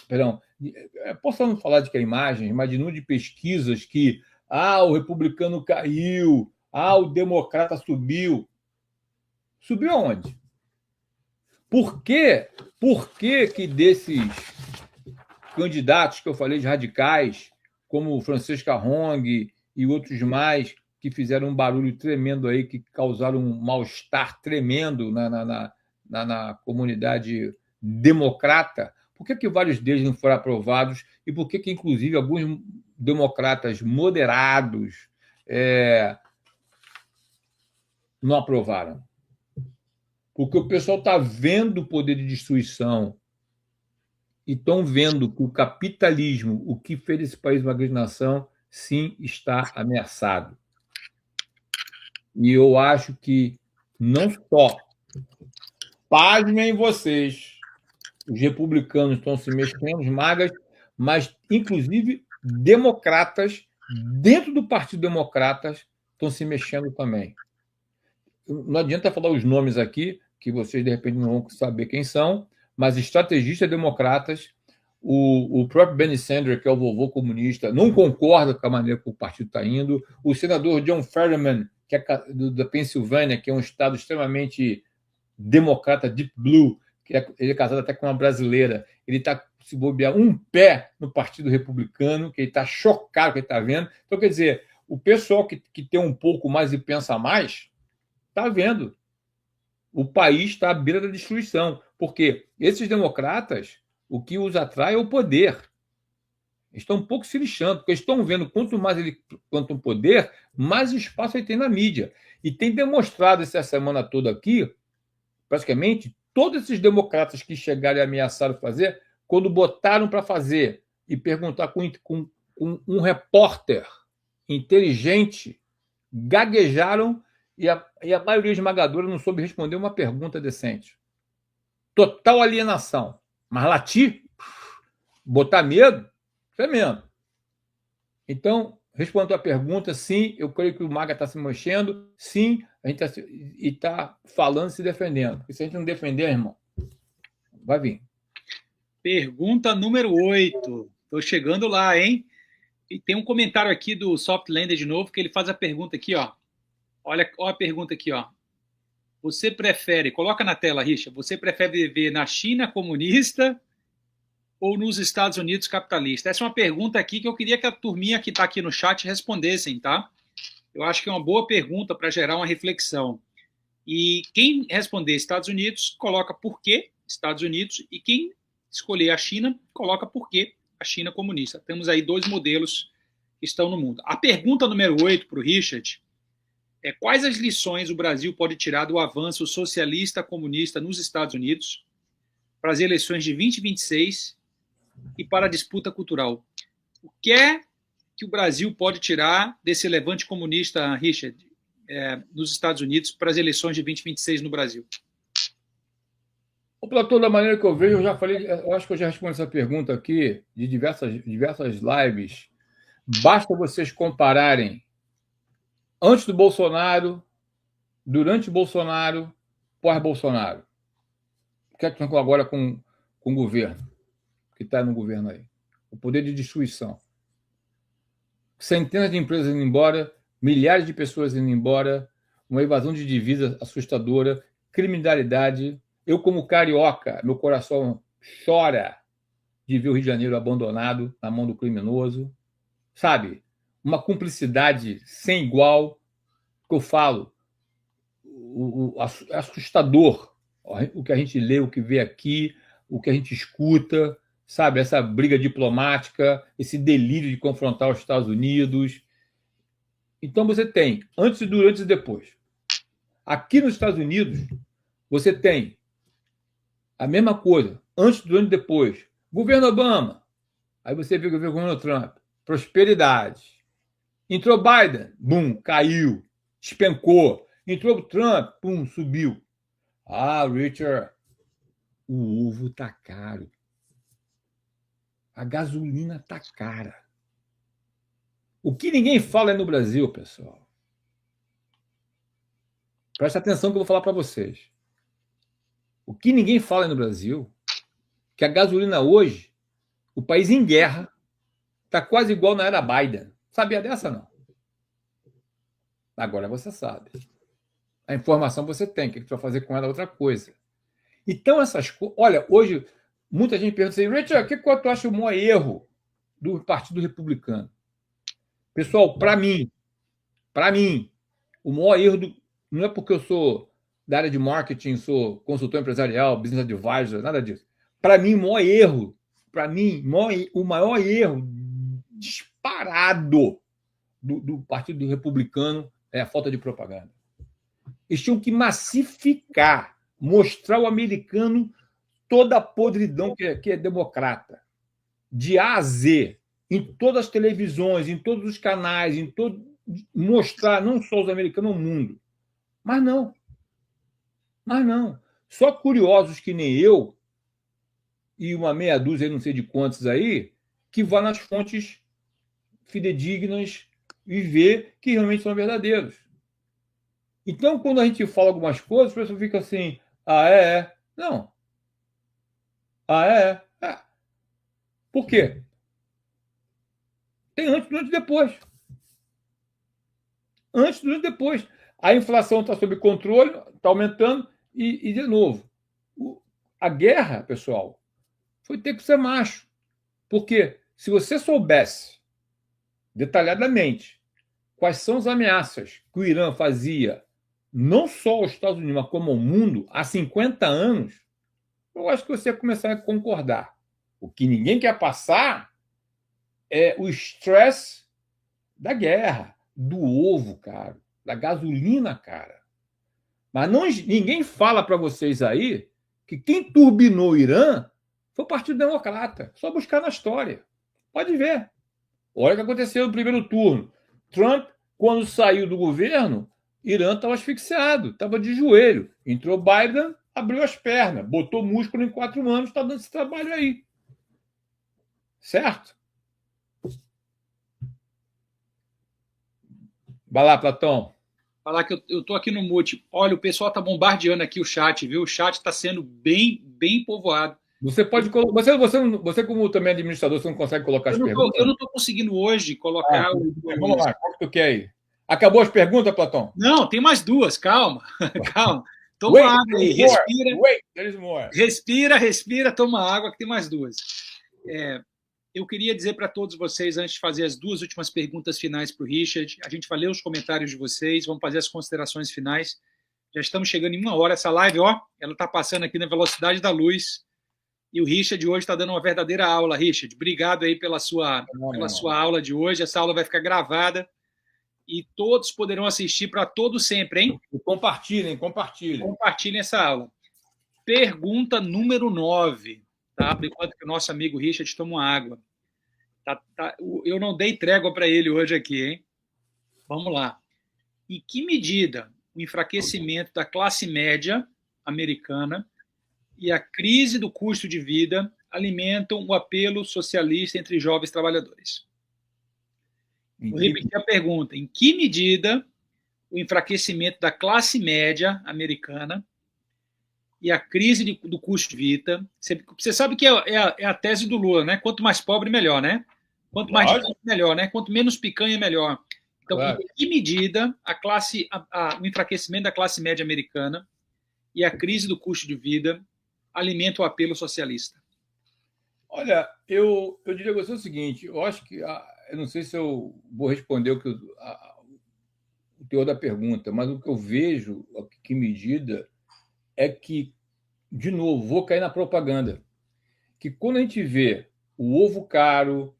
Speaker 1: posso não falar de que é imagens, mas de número de pesquisas que o republicano caiu, o democrata subiu. Subiu aonde? Por que que desses candidatos que eu falei de radicais, como Francesca Hong e outros mais, que fizeram um barulho tremendo aí, que causaram um mal-estar tremendo na comunidade democrata, por que vários deles não foram aprovados e por que inclusive, alguns democratas moderados não aprovaram? Porque o pessoal está vendo o poder de destruição e estão vendo que o capitalismo, o que fez esse país uma grande nação, sim, está ameaçado. E eu acho que não só, pasmem vocês, os republicanos estão se mexendo, os magas, mas, inclusive, democratas, dentro do Partido Democratas, estão se mexendo também. Não adianta falar os nomes aqui, que vocês, de repente, não vão saber quem são, mas estrategistas democratas, o próprio Bernie Sanders, que é o vovô comunista, não concorda com a maneira que o partido está indo. O senador John Fetterman, que é da Pensilvânia, que é um estado extremamente democrata, deep blue, ele é casado até com uma brasileira, ele está se bobear um pé no Partido Republicano, que ele está chocado com o que ele está vendo. Então, quer dizer, o pessoal que tem um pouco mais e pensa mais, está vendo. O país está à beira da destruição, porque esses democratas, o que os atrai é o poder. Eles estão um pouco se lixando, porque estão vendo quanto mais ele quanto poder, mais espaço ele tem na mídia. E tem demonstrado essa semana toda aqui, praticamente, todos esses democratas que chegaram e ameaçaram fazer, quando botaram para fazer e perguntar com um repórter inteligente, gaguejaram e a maioria esmagadora não soube responder uma pergunta decente. Total alienação. Mas latir, botar medo, isso é mesmo. Então, respondendo a pergunta, sim, eu creio que o MAGA está se mexendo, sim, a gente está falando e se defendendo. Porque se a gente não defender, irmão, vai vir.
Speaker 2: Pergunta número 8. Estou chegando lá, hein? E tem um comentário aqui do Softlander de novo, que ele faz a pergunta aqui, ó. Olha a pergunta aqui, ó. Você prefere, coloca na tela, Richard, você prefere viver na China comunista ou nos Estados Unidos capitalista? Essa é uma pergunta aqui que eu queria que a turminha que está aqui no chat respondessem, tá? Eu acho que é uma boa pergunta para gerar uma reflexão. E quem responder Estados Unidos, coloca por que Estados Unidos, e quem escolher a China, coloca por que a China comunista. Temos aí dois modelos que estão no mundo. A pergunta número 8 para o Richard é: quais as lições o Brasil pode tirar do avanço socialista comunista nos Estados Unidos para as eleições de 2026 e para a disputa cultural? O que é que o Brasil pode tirar desse levante comunista, Richard, nos Estados Unidos para as eleições de 2026 no Brasil?
Speaker 1: O Platão, da maneira que eu vejo, eu já falei, eu acho que eu já respondi essa pergunta aqui de diversas lives. Basta vocês compararem antes do Bolsonaro, durante o Bolsonaro, pós-Bolsonaro. O que é que estão agora com o governo, que está no governo aí? O poder de destruição. Centenas de empresas indo embora, milhares de pessoas indo embora, uma evasão de divisas assustadora, criminalidade. Eu, como carioca, meu coração chora de ver o Rio de Janeiro abandonado na mão do criminoso. Sabe? Uma cumplicidade sem igual, que eu falo, assustador o que a gente lê, o que vê aqui, o que a gente escuta, sabe? Essa briga diplomática, esse delírio de confrontar os Estados Unidos. Então você tem antes, durante e depois. Aqui nos Estados Unidos, você tem a mesma coisa, antes, durante e depois. Governo Obama, aí você vê o governo Trump, prosperidade. Entrou Biden, bum, caiu, despencou. Entrou Trump, pum, subiu. Ah, Richard, o ovo tá caro. A gasolina tá cara. O que ninguém fala é no Brasil, pessoal. Presta atenção que eu vou falar para vocês. O que ninguém fala no Brasil, que a gasolina hoje, o país em guerra, está quase igual na era Biden. Sabia dessa, não? Agora você sabe. A informação você tem, o que você vai fazer com ela é outra coisa. Então, essas coisas... Olha, hoje, muita gente pergunta assim, Richard, o que tu acha o maior erro do Partido Republicano? Pessoal, para mim, o maior erro não é porque eu sou da área de marketing, sou consultor empresarial, business advisor, nada disso. Para mim, o maior erro disparado do Partido Republicano é a falta de propaganda. Eles tinham que massificar, mostrar ao americano toda a podridão que é democrata, de A a Z, em todas as televisões, em todos os canais, mostrar não só os americanos, o mundo. Mas não. Só curiosos que nem eu, e uma meia dúzia, não sei de quantos aí, que vão nas fontes fidedignas e vê que realmente são verdadeiros. Então, quando a gente fala algumas coisas, a pessoa fica assim, não. Por quê? Tem antes, durante e depois. Antes, durante e depois. A inflação está sob controle, está aumentando, e de novo, a guerra, pessoal, foi ter que ser macho. Porque se você soubesse detalhadamente quais são as ameaças que o Irã fazia, não só aos Estados Unidos, mas como ao mundo, há 50 anos, eu acho que você ia começar a concordar. O que ninguém quer passar é o estresse da guerra, do ovo, cara, da gasolina, cara. Mas ninguém fala para vocês aí que quem turbinou o Irã foi o Partido Democrata. Só buscar na história. Pode ver. Olha o que aconteceu no primeiro turno. Trump, quando saiu do governo, Irã estava asfixiado, estava de joelho. Entrou Biden, abriu as pernas, botou músculo em 4 anos, está dando esse trabalho aí. Certo? Vai lá, Platão.
Speaker 2: Falar que eu estou aqui no mute. Olha, o pessoal está bombardeando aqui o chat, viu? O chat está sendo bem povoado.
Speaker 1: Você pode colocar. Você, como também administrador, você não consegue colocar as perguntas?
Speaker 2: Eu não estou conseguindo hoje colocar
Speaker 1: Vamos lá, qual que tu quer aí? Acabou as perguntas, Platão?
Speaker 2: Não, tem mais duas, calma. Calma. Toma
Speaker 1: Wait,
Speaker 2: água aí, respira.
Speaker 1: Wait, there is more.
Speaker 2: Respira, toma água, que tem mais duas. Eu queria dizer para todos vocês, antes de fazer as duas últimas perguntas finais para o Richard, a gente vai ler os comentários de vocês, vamos fazer as considerações finais. Já estamos chegando em 1 hora. Essa live, ó, ela está passando aqui na velocidade da luz. E o Richard hoje está dando uma verdadeira aula. Richard, obrigado aí pela sua aula de hoje. Essa aula vai ficar gravada e todos poderão assistir para todos sempre, hein?
Speaker 1: E compartilhem.
Speaker 2: Compartilhem essa aula. Pergunta número 9, tá? Por enquanto que o nosso amigo Richard toma uma água. Eu não dei trégua para ele hoje aqui, hein? Vamos lá. Em que medida o enfraquecimento da classe média americana e a crise do custo de vida alimentam o apelo socialista entre jovens trabalhadores? Vou repetir a pergunta. Em que medida o enfraquecimento da classe média americana e a crise do custo de vida... Você sabe que é a tese do Lula, né? Quanto mais pobre, melhor, né? Quanto mais pobre, melhor, né? Quanto menos picanha, melhor. Então, em que medida o enfraquecimento da classe média americana e a crise do custo de vida alimentam o apelo socialista?
Speaker 1: Olha, eu diria a você o seguinte, eu acho que, eu não sei se eu vou responder o teor da pergunta, mas o que eu vejo, que medida, é que, de novo, vou cair na propaganda, que quando a gente vê o ovo caro,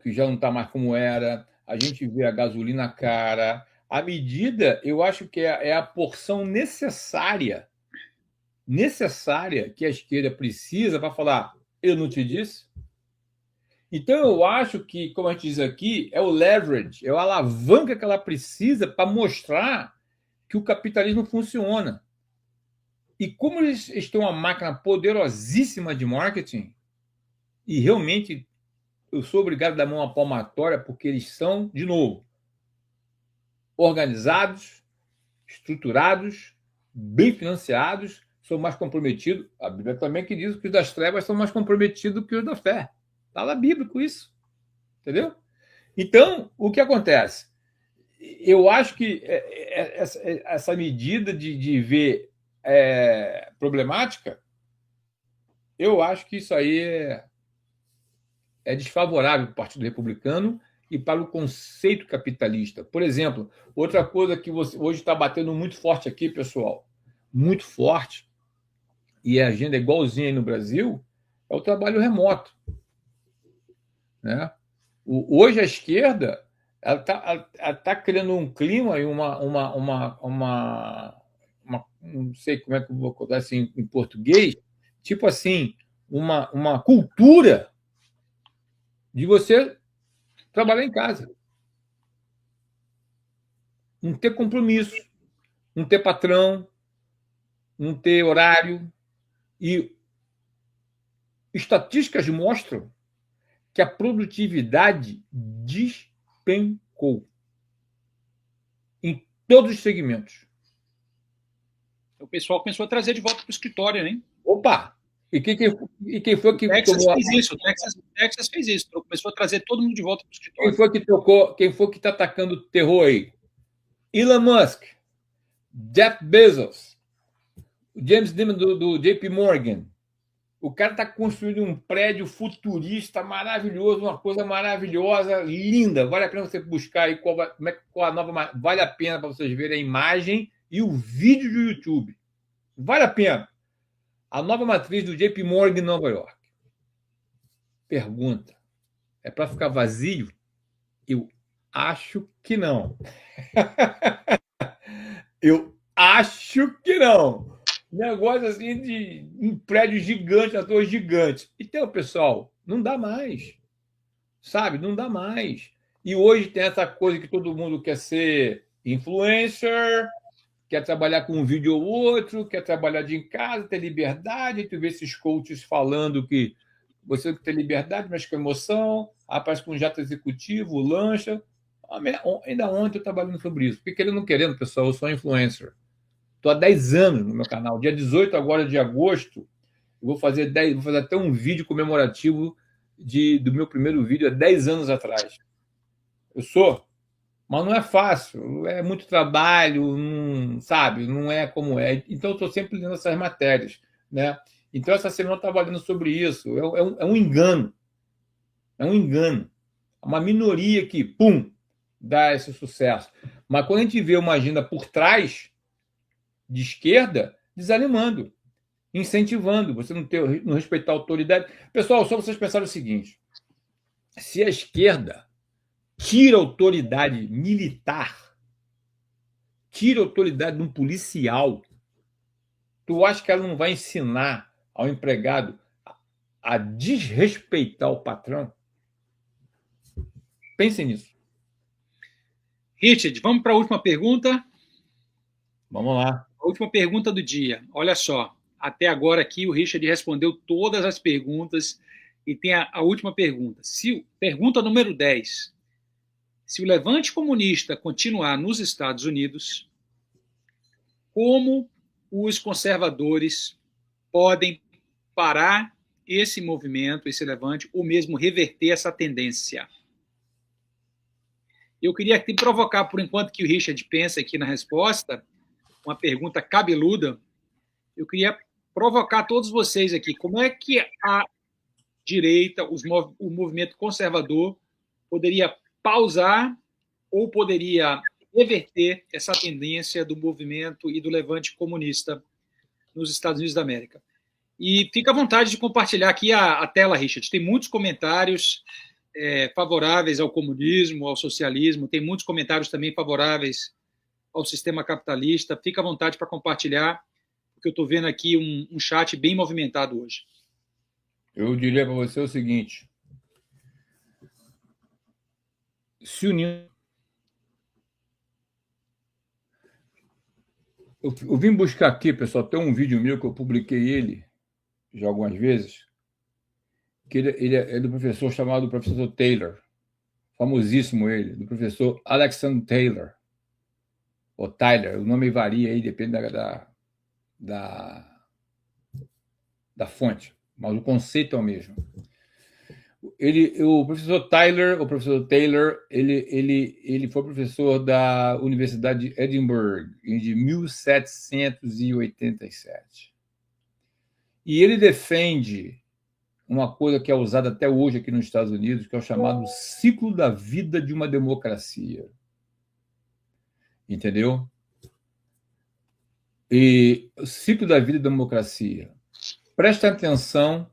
Speaker 1: que já não está mais como era, a gente vê a gasolina cara, a medida, eu acho que é a porção necessária que a esquerda precisa para falar, eu não te disse? Então, eu acho que, como a gente diz aqui, é o leverage, é a alavanca que ela precisa para mostrar que o capitalismo funciona. E como eles estão uma máquina poderosíssima de marketing, e realmente eu sou obrigado a dar mão à palmatória, porque eles são, de novo, organizados, estruturados, bem financiados, são mais comprometidos. A Bíblia também que diz que os das trevas são mais comprometidos que os da fé. Está lá bíblico isso. Entendeu? Então, o que acontece? Eu acho que essa medida de ver problemática, eu acho que isso aí é desfavorável para o Partido Republicano e para o conceito capitalista. Por exemplo, outra coisa que hoje está batendo muito forte aqui, pessoal, muito forte, e a agenda é igualzinha aí no Brasil, é o trabalho remoto. Né? Hoje a esquerda está criando um clima e não sei como é que eu vou colocar assim em português, tipo assim, uma cultura de você trabalhar em casa. Não ter compromisso, não ter patrão, não ter horário. E estatísticas mostram que a produtividade despencou em todos os segmentos.
Speaker 2: O pessoal começou a trazer de volta para o escritório, né?
Speaker 1: Opa! E quem foi que
Speaker 2: Texas fez isso? Texas fez isso. Começou a trazer todo mundo de volta para o escritório.
Speaker 1: Quem foi que está atacando o terror aí? Elon Musk, Jeff Bezos, James Dimon do JP Morgan. O cara está construindo um prédio futurista maravilhoso, uma coisa maravilhosa, linda. Vale a pena você buscar aí qual a nova. Vale a pena para vocês verem a imagem e o vídeo do YouTube. Vale a pena. A nova matriz do JP Morgan em Nova York. Pergunta: é para ficar vazio? Eu acho que não. Eu acho que não. Negócio assim de um prédio gigante, atores gigantes. Então, pessoal, não dá mais. Sabe? Não dá mais. E hoje tem essa coisa que todo mundo quer ser influencer, quer trabalhar com um vídeo ou outro, quer trabalhar de em casa, ter liberdade. Tu vê esses coaches falando que você tem liberdade, mas com emoção, aparece com um jato executivo, lancha. Ainda ontem eu trabalhando sobre isso. Porque querendo ou não querendo, pessoal, eu sou influencer. Estou há 10 anos no meu canal. Dia 18 agora de agosto, vou fazer até um vídeo comemorativo do meu primeiro vídeo há 10 anos atrás. Eu sou, mas não é fácil, é muito trabalho, não, sabe? Não é como é. Então, eu estou sempre lendo essas matérias, né? Então, essa semana eu estava lendo sobre isso. É um engano. É um engano. É uma minoria que, pum, dá esse sucesso. Mas quando a gente vê uma agenda por trás, de esquerda, desanimando, incentivando, você não respeitar a autoridade. Pessoal, só vocês pensarem o seguinte: se a esquerda tira a autoridade militar, tira a autoridade de um policial, tu acha que ela não vai ensinar ao empregado a desrespeitar o patrão? Pensem nisso.
Speaker 2: Richard, vamos para a última pergunta?
Speaker 1: Vamos lá.
Speaker 2: A última pergunta do dia. Olha só, até agora aqui o Richard respondeu todas as perguntas e tem a última pergunta. Pergunta número 10. Se o levante comunista continuar nos Estados Unidos, como os conservadores podem parar esse movimento, esse levante, ou mesmo reverter essa tendência? Eu queria aqui provocar, por enquanto que o Richard pensa aqui na resposta, uma pergunta cabeluda. Eu queria provocar todos vocês aqui. Como é que a direita, o movimento conservador, poderia pausar ou poderia reverter essa tendência do movimento e do levante comunista nos Estados Unidos da América? E fica à vontade de compartilhar aqui a tela, Richard. Tem muitos comentários favoráveis ao comunismo, ao socialismo. Tem muitos comentários também favoráveis ao sistema capitalista. Fica à vontade para compartilhar, porque eu estou vendo aqui um chat bem movimentado hoje.
Speaker 1: Eu diria para você o seguinte: se unindo. Eu vim buscar aqui, pessoal, tem um vídeo meu que eu publiquei ele já algumas vezes, que ele é do professor chamado professor Taylor, famosíssimo ele, do professor Alexander Taylor, ou Tyler, o nome varia aí, depende da fonte, mas o conceito é o mesmo. O professor Taylor, ele foi professor da Universidade de Edinburgh de 1787. E ele defende uma coisa que é usada até hoje aqui nos Estados Unidos, que é o chamado ciclo da vida de uma democracia. Entendeu? E o ciclo da vida da democracia. Presta atenção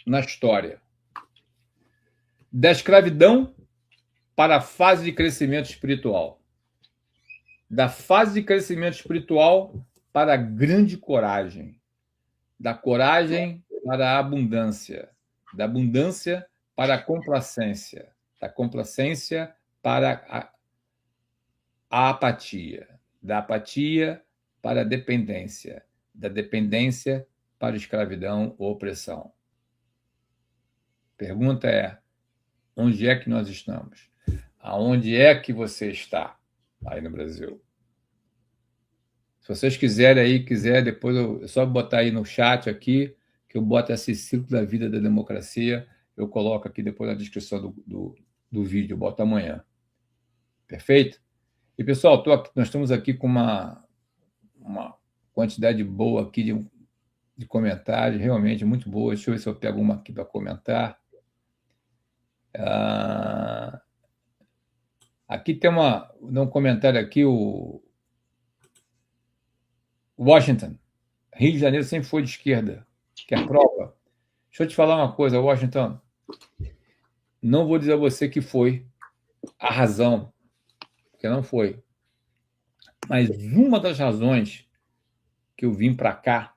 Speaker 1: na história. Da escravidão para a fase de crescimento espiritual. Da fase de crescimento espiritual para a grande coragem. Da coragem para a abundância. Da abundância para a complacência. Da complacência para a apatia. Da apatia para a dependência. Da dependência para a escravidão ou opressão. Pergunta é: onde é que nós estamos? Aonde é que você está aí no Brasil? Se vocês quiserem aí, depois é só botar aí no chat aqui, que eu boto esse ciclo da vida da democracia, eu coloco aqui depois na descrição do vídeo, eu boto amanhã. Perfeito? E, pessoal, nós estamos aqui com uma quantidade boa aqui de comentários, realmente muito boa. Deixa eu ver se eu pego uma aqui para comentar. Aqui tem um comentário aqui, o Washington. Rio de Janeiro sempre foi de esquerda. Quer prova? Deixa eu te falar uma coisa, Washington. Não vou dizer a você que foi a razão, porque não foi. Mas uma das razões que eu vim para cá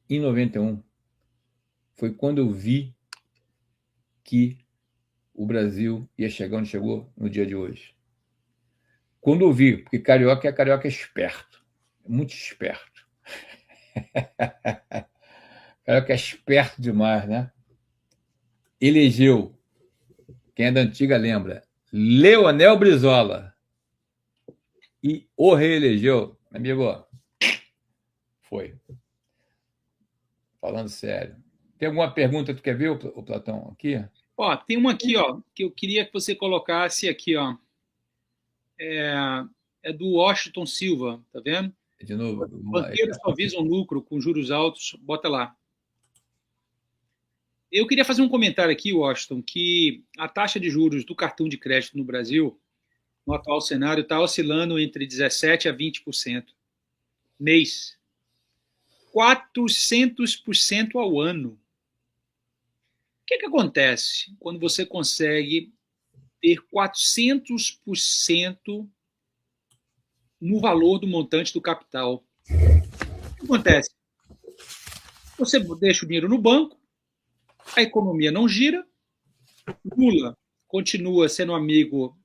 Speaker 1: em 91 foi quando eu vi que o Brasil ia chegar onde chegou no dia de hoje. Quando eu vi, porque carioca é esperto, é muito esperto. Carioca é esperto demais, né? Elegeu, quem é da antiga lembra, Leonel Brizola, e o reelegeu, amigo. Foi. Falando sério. Tem alguma pergunta que tu quer ver, o Platão, aqui?
Speaker 2: Ó, tem uma aqui, ó, que eu queria que você colocasse aqui, ó. É do Washington Silva, tá vendo?
Speaker 1: De novo, vamos lá.
Speaker 2: Banqueiros só visam lucro com juros altos, bota lá. Eu queria fazer um comentário aqui, Washington, que a taxa de juros do cartão de crédito no Brasil, no atual cenário, está oscilando entre 17% a 20% mês. 400% ao ano. O que acontece quando você consegue ter 400% no valor do montante do capital? O que acontece? Você deixa o dinheiro no banco, a economia não gira, Lula continua sendo amigo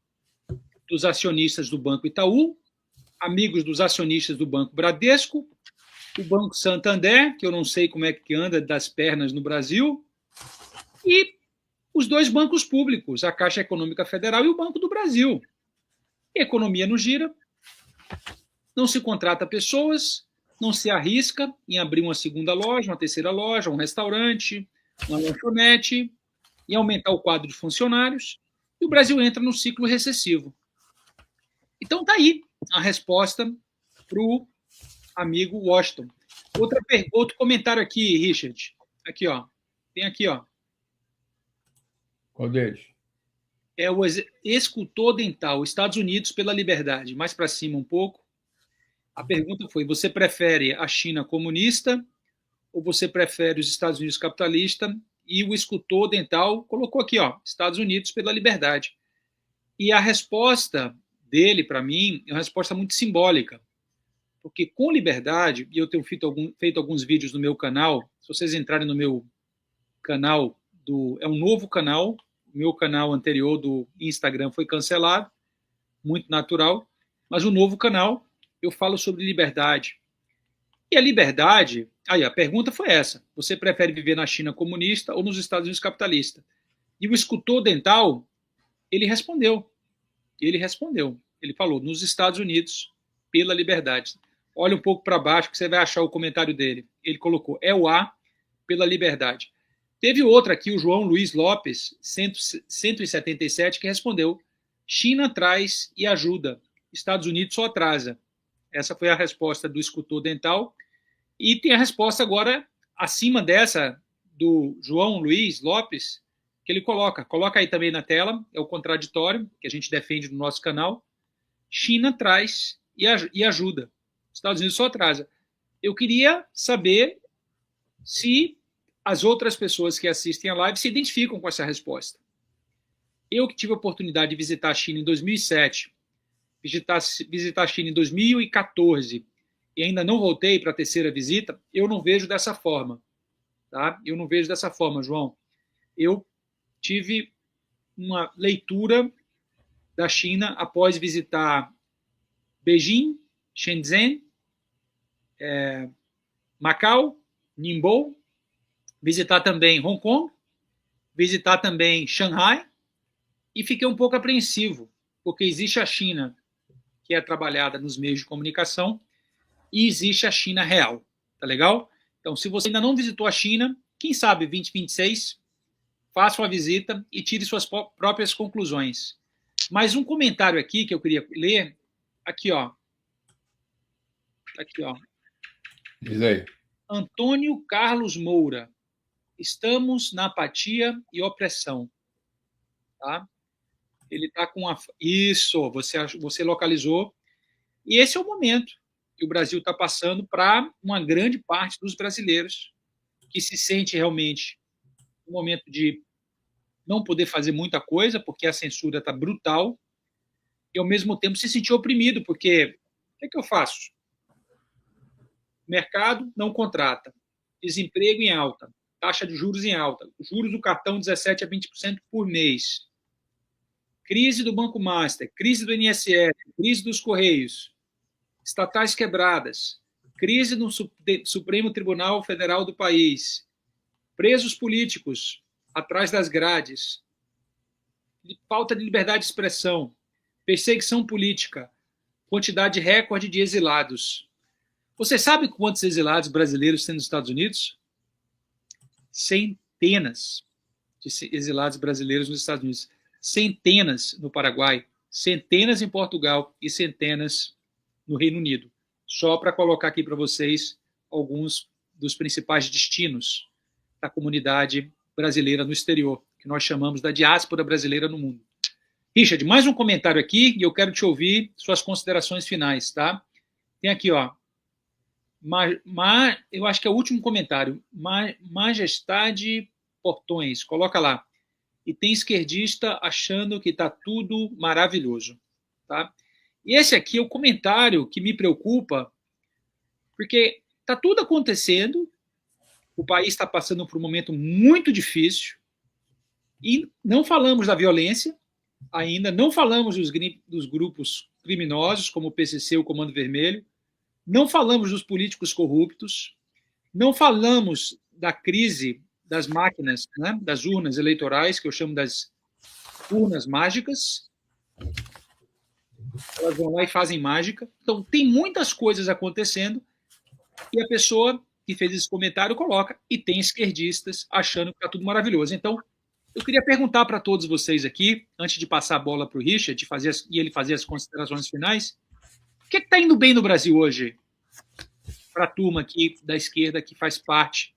Speaker 2: dos acionistas do Banco Itaú, amigos dos acionistas do Banco Bradesco, o Banco Santander, que eu não sei como é que anda das pernas no Brasil, e os dois bancos públicos, a Caixa Econômica Federal e o Banco do Brasil. A economia não gira, não se contrata pessoas, não se arrisca em abrir uma segunda loja, uma terceira loja, um restaurante, uma lanchonete, em aumentar o quadro de funcionários, e o Brasil entra no ciclo recessivo. Então está aí a resposta para o amigo Washington. Outro comentário aqui, Richard. Aqui, ó. Tem aqui, ó.
Speaker 1: Qual deles?
Speaker 2: É o escultor dental, Estados Unidos pela liberdade. Mais para cima um pouco. A pergunta foi: você prefere a China comunista ou você prefere os Estados Unidos capitalista? E o escultor dental colocou aqui, ó, Estados Unidos pela liberdade. E a resposta dele, para mim, é uma resposta muito simbólica. Porque com liberdade, e eu tenho feito alguns vídeos no meu canal, se vocês entrarem no meu canal, é um novo canal, o meu canal anterior do Instagram foi cancelado, muito natural, mas o novo canal eu falo sobre liberdade. E a liberdade, aí a pergunta foi essa: você prefere viver na China comunista ou nos Estados Unidos capitalista? E o escultor dental, ele respondeu. Ele falou: nos Estados Unidos, pela liberdade. Olha um pouco para baixo que você vai achar o comentário dele. Ele colocou: é o A pela liberdade. Teve outra aqui, o João Luiz Lopes, 177, que respondeu: China traz e ajuda, Estados Unidos só atrasa. Essa foi a resposta do escultor dental. E tem a resposta agora, acima dessa, do João Luiz Lopes, que ele coloca aí também na tela, é o contraditório que a gente defende no nosso canal. China traz e ajuda, Estados Unidos só atrasa. Eu queria saber se as outras pessoas que assistem a live se identificam com essa resposta. Eu que tive a oportunidade de visitar a China em 2007, visitar a China em 2014 e ainda não voltei para a terceira visita, eu não vejo dessa forma. Tá? Eu não vejo dessa forma, João. Eu tive uma leitura da China após visitar Beijing, Shenzhen, Macau, Ningbo, visitar também Hong Kong, visitar também Xangai, e fiquei um pouco apreensivo, porque existe a China que é trabalhada nos meios de comunicação e existe a China real, tá legal? Então, se você ainda não visitou a China, quem sabe 2026, faça uma visita e tire suas próprias conclusões. Mas um comentário aqui que eu queria ler, aqui, ó. Aqui, ó.
Speaker 1: Diz aí.
Speaker 2: Antônio Carlos Moura. Estamos na apatia e opressão. Tá? Ele está com a... Isso, você localizou. E esse é o momento que o Brasil está passando para uma grande parte dos brasileiros que se sente realmente no momento de não poder fazer muita coisa, porque a censura está brutal, e ao mesmo tempo se sentir oprimido, porque o que eu faço? O mercado não contrata, desemprego em alta, taxa de juros em alta, juros do cartão 17% a 20% por mês, crise do Banco Master, crise do INSS, crise dos Correios, estatais quebradas, crise no Supremo Tribunal Federal do país, presos políticos atrás das grades, falta de liberdade de expressão, perseguição política, quantidade recorde de exilados. Você sabe quantos exilados brasileiros tem nos Estados Unidos? Centenas de exilados brasileiros nos Estados Unidos. Centenas no Paraguai, centenas em Portugal e centenas no Reino Unido. Só para colocar aqui para vocês alguns dos principais destinos da comunidade brasileira no exterior, que nós chamamos da diáspora brasileira no mundo. Richard, mais um comentário aqui e eu quero te ouvir suas considerações finais, tá? Tem aqui, ó. Eu acho que é o último comentário. Majestade Portões, coloca lá. E tem esquerdista achando que está tudo maravilhoso, tá? E esse aqui é o comentário que me preocupa, porque está tudo acontecendo, o país está passando por um momento muito difícil, e não falamos da violência ainda, não falamos dos grupos criminosos, como o PCC, o Comando Vermelho, não falamos dos políticos corruptos, não falamos da crise das máquinas, né, das urnas eleitorais, que eu chamo das urnas mágicas. Elas vão lá e fazem mágica. Então, tem muitas coisas acontecendo e a pessoa que fez esse comentário coloca, e tem esquerdistas achando que está tudo maravilhoso. Então, eu queria perguntar para todos vocês aqui, antes de passar a bola para o Richard e ele fazer as considerações finais, o que está indo bem no Brasil hoje? Para a turma aqui da esquerda que faz parte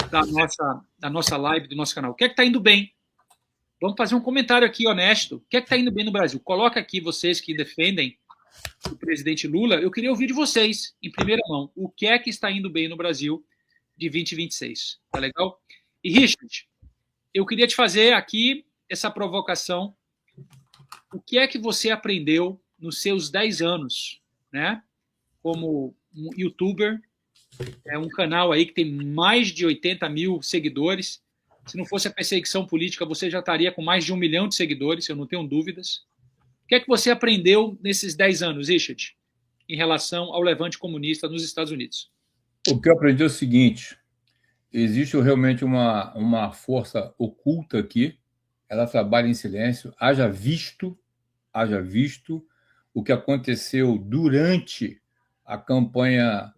Speaker 2: da nossa live, do nosso canal. O que está indo bem? Vamos fazer um comentário aqui honesto. O que está indo bem no Brasil? Coloca aqui vocês que defendem o presidente Lula. Eu queria ouvir de vocês, em primeira mão, o que está indo bem no Brasil de 2026. Tá legal? E, Richard, eu queria te fazer aqui essa provocação. O que é que você aprendeu nos seus 10 anos, né? Como um youtuber, é um canal aí que tem mais de 80 mil seguidores. Se não fosse a perseguição política, você já estaria com mais de 1 milhão de seguidores, eu não tenho dúvidas. O que é que você aprendeu nesses 10 anos, Richard, em relação ao levante comunista nos Estados Unidos?
Speaker 1: O que eu aprendi é o seguinte: existe realmente uma força oculta aqui, ela trabalha em silêncio. Haja visto o que aconteceu durante a campanha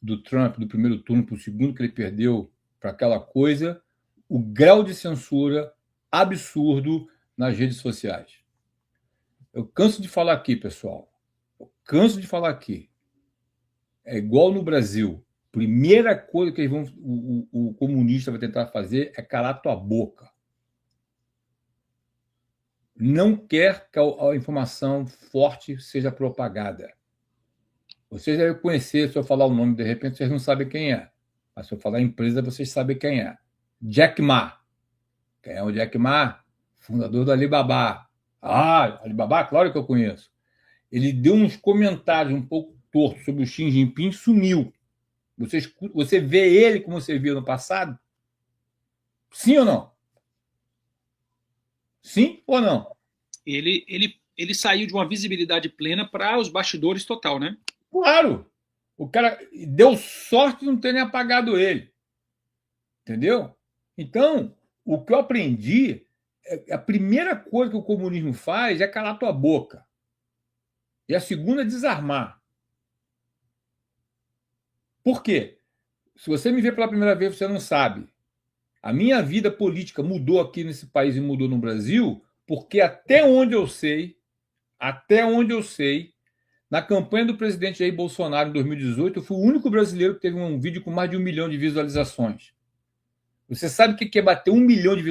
Speaker 1: do Trump, do primeiro turno para o segundo, que ele perdeu para aquela coisa, o grau de censura absurdo nas redes sociais. Eu canso de falar aqui, pessoal. É igual no Brasil. Primeira coisa que o comunista vai tentar fazer é calar tua boca. Não quer que a informação forte seja propagada. Vocês devem conhecer, se eu falar o nome, de repente vocês não sabem quem é. Mas se eu falar a empresa, vocês sabem quem é. Jack Ma. Quem é o Jack Ma? Fundador do Alibaba. Ah, Alibaba, claro que eu conheço. Ele deu uns comentários um pouco tortos sobre o Xi Jinping, sumiu. Você vê ele como você viu no passado? Sim ou não? Sim ou não?
Speaker 2: Ele saiu de uma visibilidade plena para os bastidores total, né?
Speaker 1: Claro! O cara deu sorte de não terem apagado ele. Entendeu? Então, o que eu aprendi, a primeira coisa que o comunismo faz é calar tua boca. E a segunda é desarmar. Por quê? Se você me vê pela primeira vez, você não sabe. A minha vida política mudou aqui nesse país e mudou no Brasil, porque até onde eu sei, na campanha do presidente Jair Bolsonaro em 2018, eu fui o único brasileiro que teve um vídeo com mais de 1 milhão de visualizações. Você sabe o que é bater 1 milhão de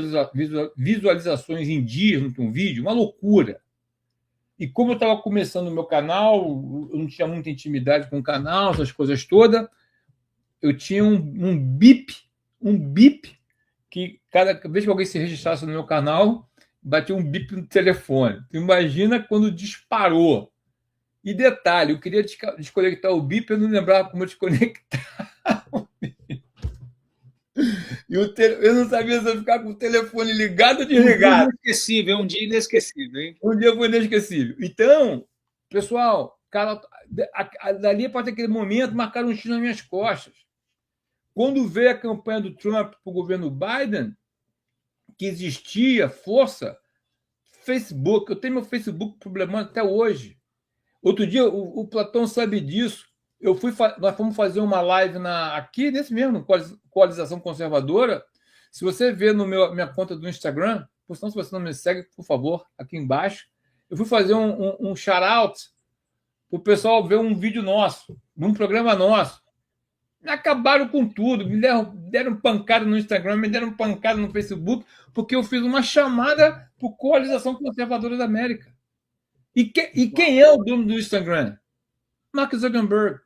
Speaker 1: visualizações em dias num vídeo? Uma loucura. E como eu estava começando o meu canal, eu não tinha muita intimidade com o canal, essas coisas todas, eu tinha um bip, que cada vez que alguém se registrasse no meu canal, batia um bip no telefone. Tu imagina quando disparou. E detalhe, eu queria desconectar o bip, eu não lembrava como desconectar o bip. Eu não sabia se eu ficar com o telefone ligado ou desligado.
Speaker 2: Um dia inesquecível, hein?
Speaker 1: Um dia foi inesquecível. Então, pessoal, cara, dali a partir daquele momento, marcaram um X nas minhas costas. Quando veio a campanha do Trump para o governo Biden, que existia força, Facebook, eu tenho meu Facebook problemático até hoje. Outro dia, o Platão sabe disso. Nós fomos fazer uma live aqui, nesse mesmo, Coalização Conservadora. Se você ver minha conta do Instagram, por sinal, se você não me segue, por favor, aqui embaixo, eu fui fazer um shout-out para o pessoal ver um vídeo nosso, num programa nosso. Acabaram com tudo, me deram pancada no Instagram, me deram pancada no Facebook, porque eu fiz uma chamada para a Coalização Conservadora da América. E quem é o dono do Instagram? Mark Zuckerberg.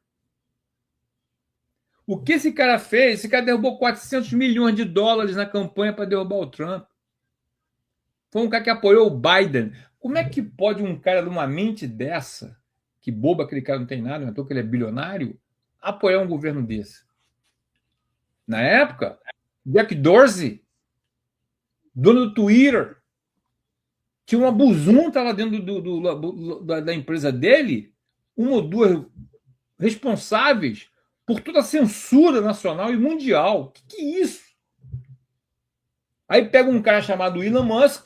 Speaker 1: O que esse cara fez? Esse cara derrubou 400 milhões de dólares na campanha para derrubar o Trump. Foi um cara que apoiou o Biden. Como é que pode um cara de uma mente dessa, que boba aquele cara não tem nada, não é que ele é bilionário, apoiar um governo desse? Na época, Jack Dorsey, dono do Twitter, tinha uma buzunta lá dentro da empresa dele, uma ou duas responsáveis por toda a censura nacional e mundial. O que é isso? Aí pega um cara chamado Elon Musk,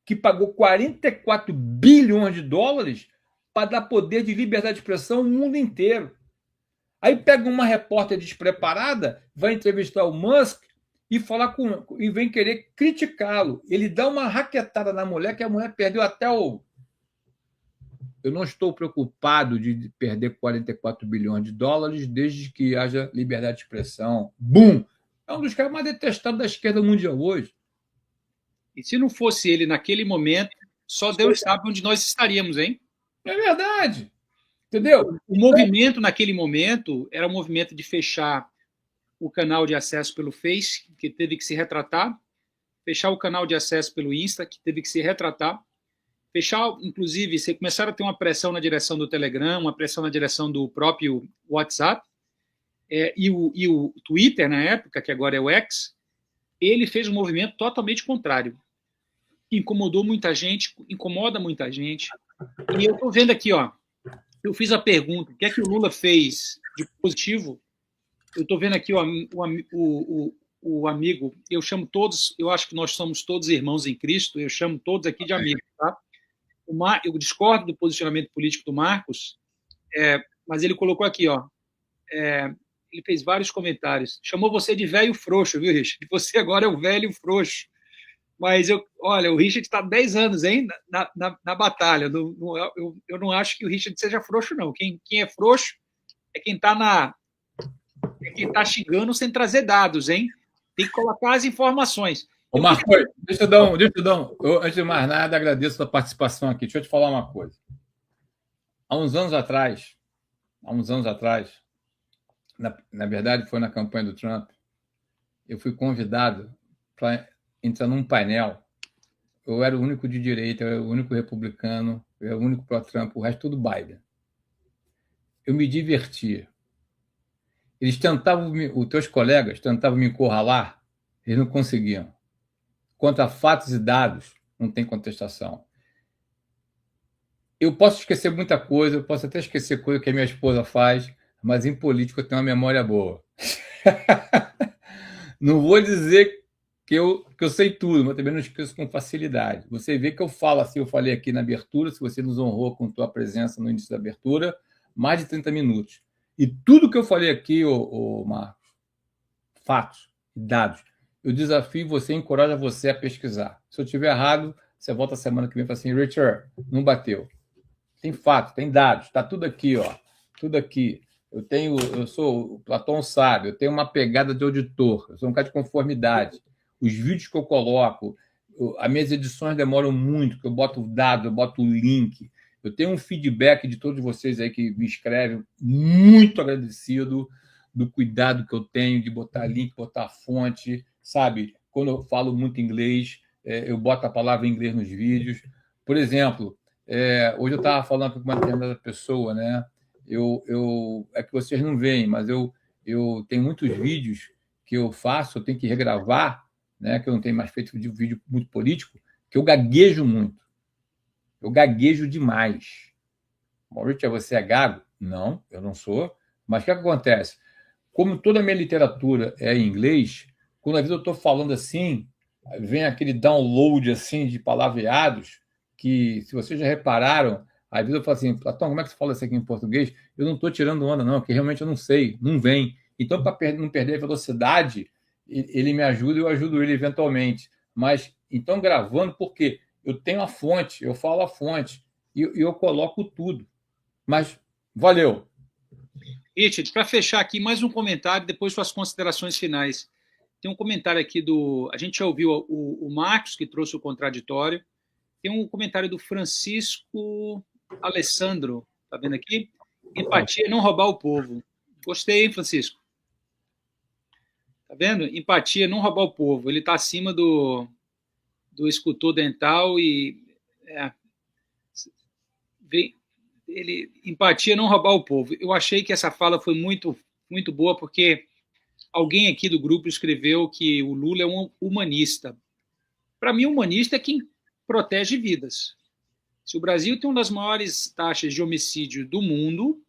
Speaker 1: que pagou 44 bilhões de dólares para dar poder de liberdade de expressão no mundo inteiro. Aí pega uma repórter despreparada, vai entrevistar o Musk e vem querer criticá-lo. Ele dá uma raquetada na mulher, que a mulher perdeu até o... Eu não estou preocupado de perder 44 bilhões de dólares desde que haja liberdade de expressão. Bum! É um dos caras mais detestados da esquerda mundial hoje.
Speaker 2: E se não fosse ele naquele momento, só Deus sabe onde nós estaríamos, hein?
Speaker 1: É verdade. Entendeu?
Speaker 2: O movimento naquele momento era um movimento de fechar o canal de acesso pelo Face, que teve que se retratar, fechar o canal de acesso pelo Insta, que teve que se retratar, fechar, inclusive, você começaram a ter uma pressão na direção do Telegram, uma pressão na direção do próprio WhatsApp, e o Twitter, na época, que agora é o X, ele fez um movimento totalmente contrário. Incomodou muita gente, incomoda muita gente. E eu estou vendo aqui, ó, eu fiz a pergunta, o que é que o Lula fez de positivo? Eu estou vendo aqui o amigo, eu chamo todos, eu acho que nós somos todos irmãos em Cristo, eu chamo todos aqui de amigos, tá? Eu discordo do posicionamento político do Marcos, mas ele colocou aqui, ó, ele fez vários comentários, chamou você de velho frouxo, viu, Richard? Você agora é o velho frouxo. Mas, olha, o Richard está 10 anos, hein, na batalha. Eu não acho que o Richard seja frouxo, não. Quem é frouxo é quem está xingando sem trazer dados, hein? Tem que colocar as informações.
Speaker 1: Ô, Marcos, deixa eu dar antes de mais nada, agradeço a participação aqui. Deixa eu te falar uma coisa. Há uns anos atrás, na verdade foi na campanha do Trump, eu fui convidado para entrar num painel. Eu era o único de direita, eu era o único republicano, eu era o único pró-Trump, o resto tudo Biden. Eu me divertia. Eles tentavam, os teus colegas tentavam me encurralar, eles não conseguiam. Quanto a fatos e dados, não tem contestação. Eu posso esquecer muita coisa, eu posso até esquecer coisa que a minha esposa faz, mas em política eu tenho uma memória boa. Não vou dizer que eu sei tudo, mas também não esqueço com facilidade. Você vê que eu falo assim, eu falei aqui na abertura, se você nos honrou com tua presença no início da abertura, mais de 30 minutos. E tudo que eu falei aqui, Marcos, fatos, dados, eu desafio você, encorajo você a pesquisar. Se eu estiver errado, você volta a semana que vem e fala assim, Richard, não bateu. Tem fato, tem dados, está tudo aqui, ó, tudo aqui. Eu sou, o Platão sabe, eu tenho uma pegada de auditor, eu sou um cara de conformidade. Os vídeos que eu coloco, as minhas edições demoram muito, porque eu boto dado, eu boto link. Eu tenho um feedback de todos vocês aí que me escrevem, muito agradecido do cuidado que eu tenho de botar link, botar fonte, sabe? Quando eu falo muito inglês, eu boto a palavra em inglês nos vídeos. Por exemplo, hoje eu estava falando com uma determinada pessoa, né? É que vocês não veem, mas eu tenho muitos vídeos que eu faço, eu tenho que regravar, né? Que eu não tenho mais feito vídeo muito político, que eu gaguejo muito. Eu gaguejo demais. Maurício, você é gago? Não, eu não sou. Mas o que acontece? Como toda a minha literatura é em inglês, quando às vezes eu estou falando assim, vem aquele download assim de palavreados que, se vocês já repararam, Às vezes eu falo assim, Platão, como é que você fala isso aqui em português? Eu não estou tirando onda, não, porque realmente eu não sei, não vem. Então, para não perder a velocidade, ele me ajuda e eu ajudo ele eventualmente. Mas, então, gravando, por quê? Eu tenho a fonte, eu falo a fonte, e eu coloco tudo. Mas, valeu.
Speaker 2: Richard, para fechar aqui, mais um comentário, depois suas considerações finais. Tem um comentário aqui do. A gente já ouviu o Marcos, que trouxe o contraditório. Tem um comentário do Francisco Alessandro, tá vendo aqui? Empatia é não roubar o povo. Gostei, hein, Francisco? Tá vendo? Empatia é não roubar o povo. Ele está acima do escultor dental e empatia é não roubar o povo. Eu achei que essa fala foi muito, muito boa, porque alguém aqui do grupo escreveu que o Lula é um humanista. Para mim, humanista é quem protege vidas. Se o Brasil tem uma das maiores taxas de homicídio do mundo,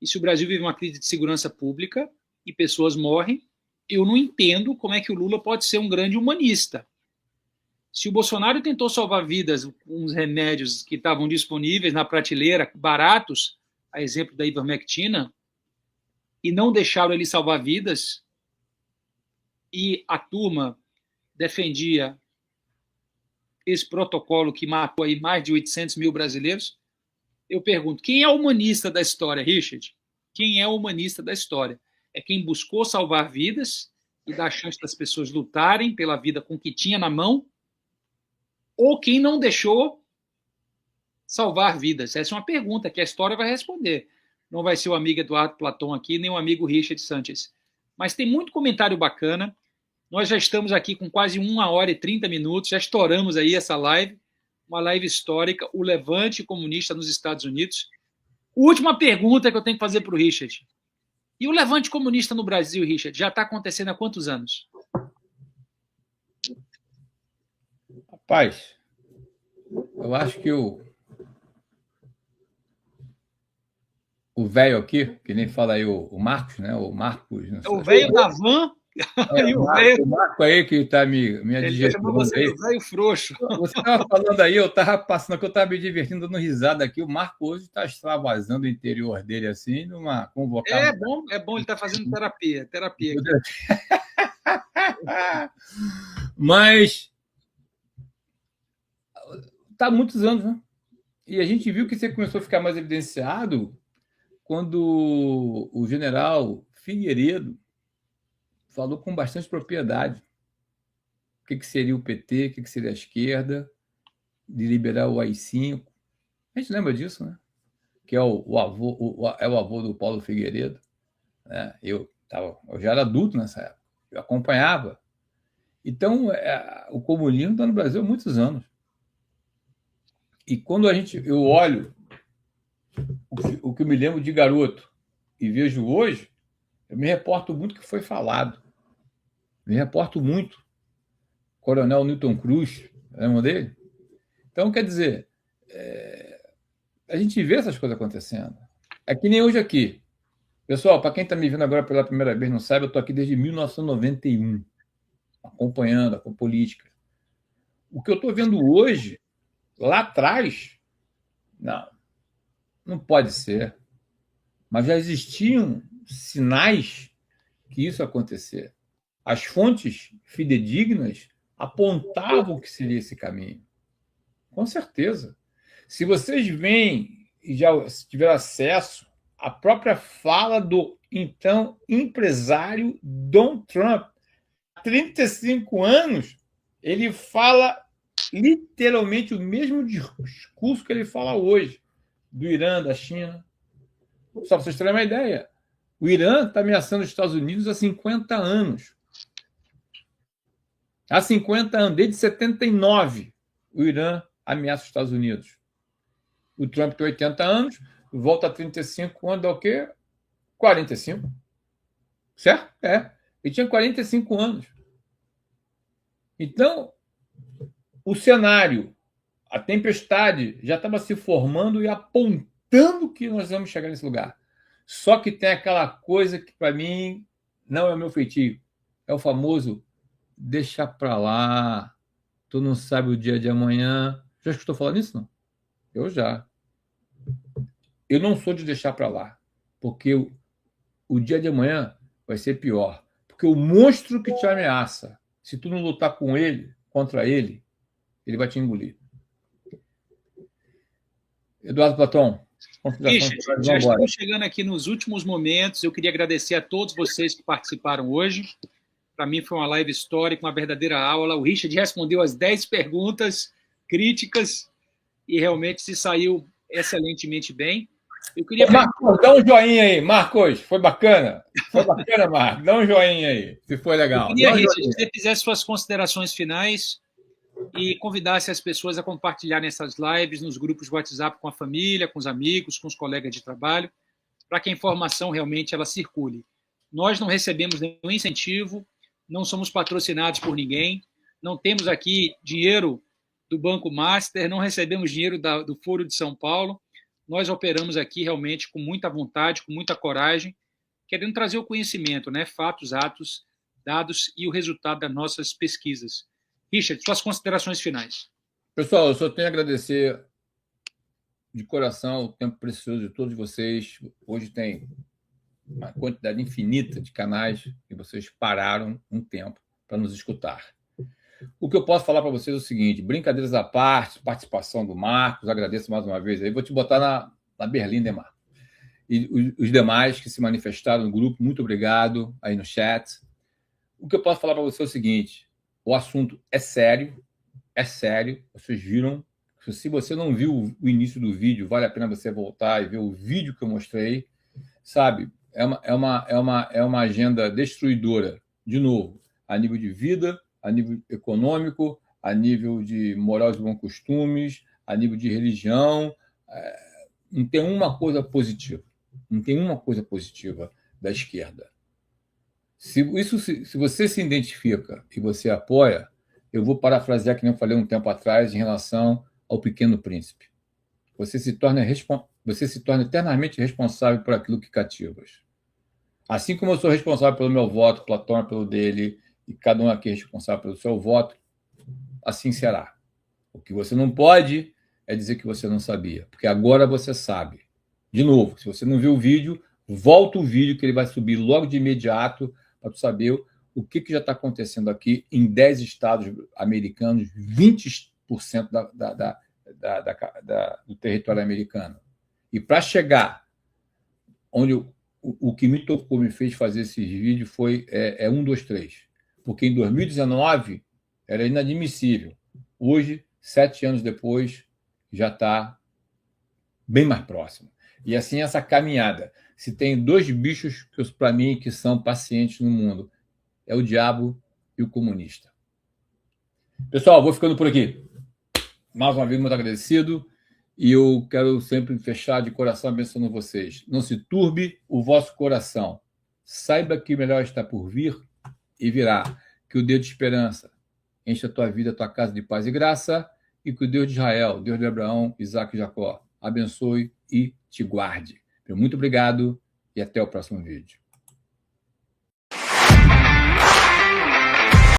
Speaker 2: e se o Brasil vive uma crise de segurança pública e pessoas morrem, eu não entendo como é que o Lula pode ser um grande humanista. Se o Bolsonaro tentou salvar vidas com os remédios que estavam disponíveis na prateleira, baratos, a exemplo da ivermectina, e não deixaram ele salvar vidas, e a turma defendia esse protocolo que matou aí mais de 800 mil brasileiros, eu pergunto, quem é o humanista da história, Richard? Quem é o humanista da história? É quem buscou salvar vidas e dar chance das pessoas lutarem pela vida com o que tinha na mão, ou quem não deixou salvar vidas? Essa é uma pergunta que a história vai responder. Não vai ser o amigo Eduardo Platão aqui, nem o amigo Richard Sanches. Mas tem muito comentário bacana. Nós já estamos aqui com quase 1h30, já estouramos aí essa live, uma live histórica, o levante comunista nos Estados Unidos. Última pergunta que eu tenho que fazer para o Richard. E o levante comunista no Brasil, Richard, já está acontecendo há quantos anos?
Speaker 1: Rapaz, eu acho que o velho aqui, que nem fala aí o Marcos, né? O Marcos. Não sei.
Speaker 2: O velho da van e o velho.
Speaker 1: O Marco aí que está me
Speaker 2: Ele tá chamando você
Speaker 1: aí.
Speaker 2: de velho frouxo.
Speaker 1: Você estava falando aí, eu estava passando aqui, eu estava me divertindo, dando risada aqui. O Marco hoje está extravasando o interior dele assim, numa convocada.
Speaker 2: É bom, ele está fazendo terapia aqui.
Speaker 1: Mas está há muitos anos, né? E a gente viu que você começou a ficar mais evidenciado quando o general Figueiredo falou com bastante propriedade o que seria o PT, o que seria a esquerda, de liberar o AI-5. A gente lembra disso, né? Que é o avô do Paulo Figueiredo. Né? Eu já era adulto nessa época, eu acompanhava. Então, o comunismo está no Brasil há muitos anos. E quando eu olho o que eu me lembro de garoto e vejo hoje, eu me reporto muito do que foi falado. Me reporto muito. Coronel Newton Cruz, lembra dele? Então, quer dizer, a gente vê essas coisas acontecendo. É que nem hoje aqui. Pessoal, para quem está me vendo agora pela primeira vez, não sabe, eu estou aqui desde 1991, acompanhando a política. O que eu estou vendo hoje, lá atrás, não pode ser. Mas já existiam sinais que isso ia acontecer. As fontes fidedignas apontavam que seria esse caminho. Com certeza. Se vocês veem e já tiveram acesso à própria fala do então empresário Donald Trump, há 35 anos, ele fala literalmente o mesmo discurso que ele fala hoje, do Irã, da China. Só para vocês terem uma ideia, o Irã está ameaçando os Estados Unidos há 50 anos. Há 50 anos, desde 79, o Irã ameaça os Estados Unidos. O Trump tem 80 anos, volta a 35, quando é o quê? 45. Certo? Ele tinha 45 anos. Então, o cenário, a tempestade já estava se formando e apontando que nós vamos chegar nesse lugar. Só que tem aquela coisa que, para mim, não é o meu feitio. É o famoso deixa para lá, tu não sabe o dia de amanhã. Já escutou falar nisso, não? Eu já. eu não sou de deixar para lá, porque o dia de amanhã vai ser pior. Porque o monstro que te ameaça, se tu não lutar com ele, contra ele, ele vai te engolir. Eduardo Platão,
Speaker 2: Richard, já estamos chegando aqui nos últimos momentos. Eu queria agradecer a todos vocês que participaram hoje. Para mim foi uma live histórica, uma verdadeira aula. O Richard respondeu as 10 perguntas críticas e realmente se saiu excelentemente bem. Eu queria...
Speaker 1: Marcos, dá um joinha aí, Marcos. Foi bacana? Foi bacana, Marcos? Dá um joinha aí, se foi legal.
Speaker 2: Eu queria, Richard, que você fizesse suas considerações finais e convidasse as pessoas a compartilharem essas lives nos grupos de WhatsApp com a família, com os amigos, com os colegas de trabalho, para que a informação realmente ela circule. Nós não recebemos nenhum incentivo, não somos patrocinados por ninguém, não temos aqui dinheiro do Banco Master, não recebemos dinheiro do Foro de São Paulo. Nós operamos aqui realmente com muita vontade, com muita coragem, querendo trazer o conhecimento, né? Fatos, atos, dados e o resultado das nossas pesquisas. Richard, suas considerações finais.
Speaker 1: Pessoal, eu só tenho a agradecer de coração o tempo precioso de todos vocês. Hoje tem uma quantidade infinita de canais e vocês pararam um tempo para nos escutar. O que eu posso falar para vocês é o seguinte, brincadeiras à parte, participação do Marcos, agradeço mais uma vez aí, vou te botar na berlinda, Marcos. E os demais que se manifestaram no grupo, muito obrigado aí no chat. O que eu posso falar para você é o seguinte, o assunto é sério, vocês viram, se você não viu o início do vídeo, vale a pena você voltar e ver o vídeo que eu mostrei, sabe? É uma agenda destruidora, de novo, a nível de vida, a nível econômico, a nível de moral e bons costumes, a nível de religião. Não tem uma coisa positiva. Não tem uma coisa positiva da esquerda. Se você se identifica e você apoia, eu vou parafrasear que nem eu falei um tempo atrás em relação ao Pequeno Príncipe. Você se torna eternamente responsável por aquilo que cativas. Assim como eu sou responsável pelo meu voto, Platão é pelo dele, e cada um aqui é responsável pelo seu voto, assim será. O que você não pode é dizer que você não sabia, porque agora você sabe. De novo, se você não viu o vídeo, volta o vídeo que ele vai subir logo de imediato para tu saber o que já está acontecendo aqui em 10 estados americanos, 20% do território americano. E para chegar onde o que me tocou, me fez fazer esses vídeos foi 1, 2, 3. Porque em 2019 era inadmissível. Hoje, 7 anos depois, já está bem mais próximo. E assim essa caminhada. Se tem 2 bichos, para mim, que são pacientes no mundo, é o diabo e o comunista. Pessoal, vou ficando por aqui. Mais uma vez, muito agradecido. E eu quero sempre fechar de coração abençoando vocês. Não se turbe o vosso coração. Saiba que o melhor está por vir e virá. Que o Deus de esperança encha a tua vida, a tua casa de paz e graça. E que o Deus de Israel, Deus de Abraão, Isaac e Jacó, abençoe e te guarde. Muito obrigado e até o próximo vídeo.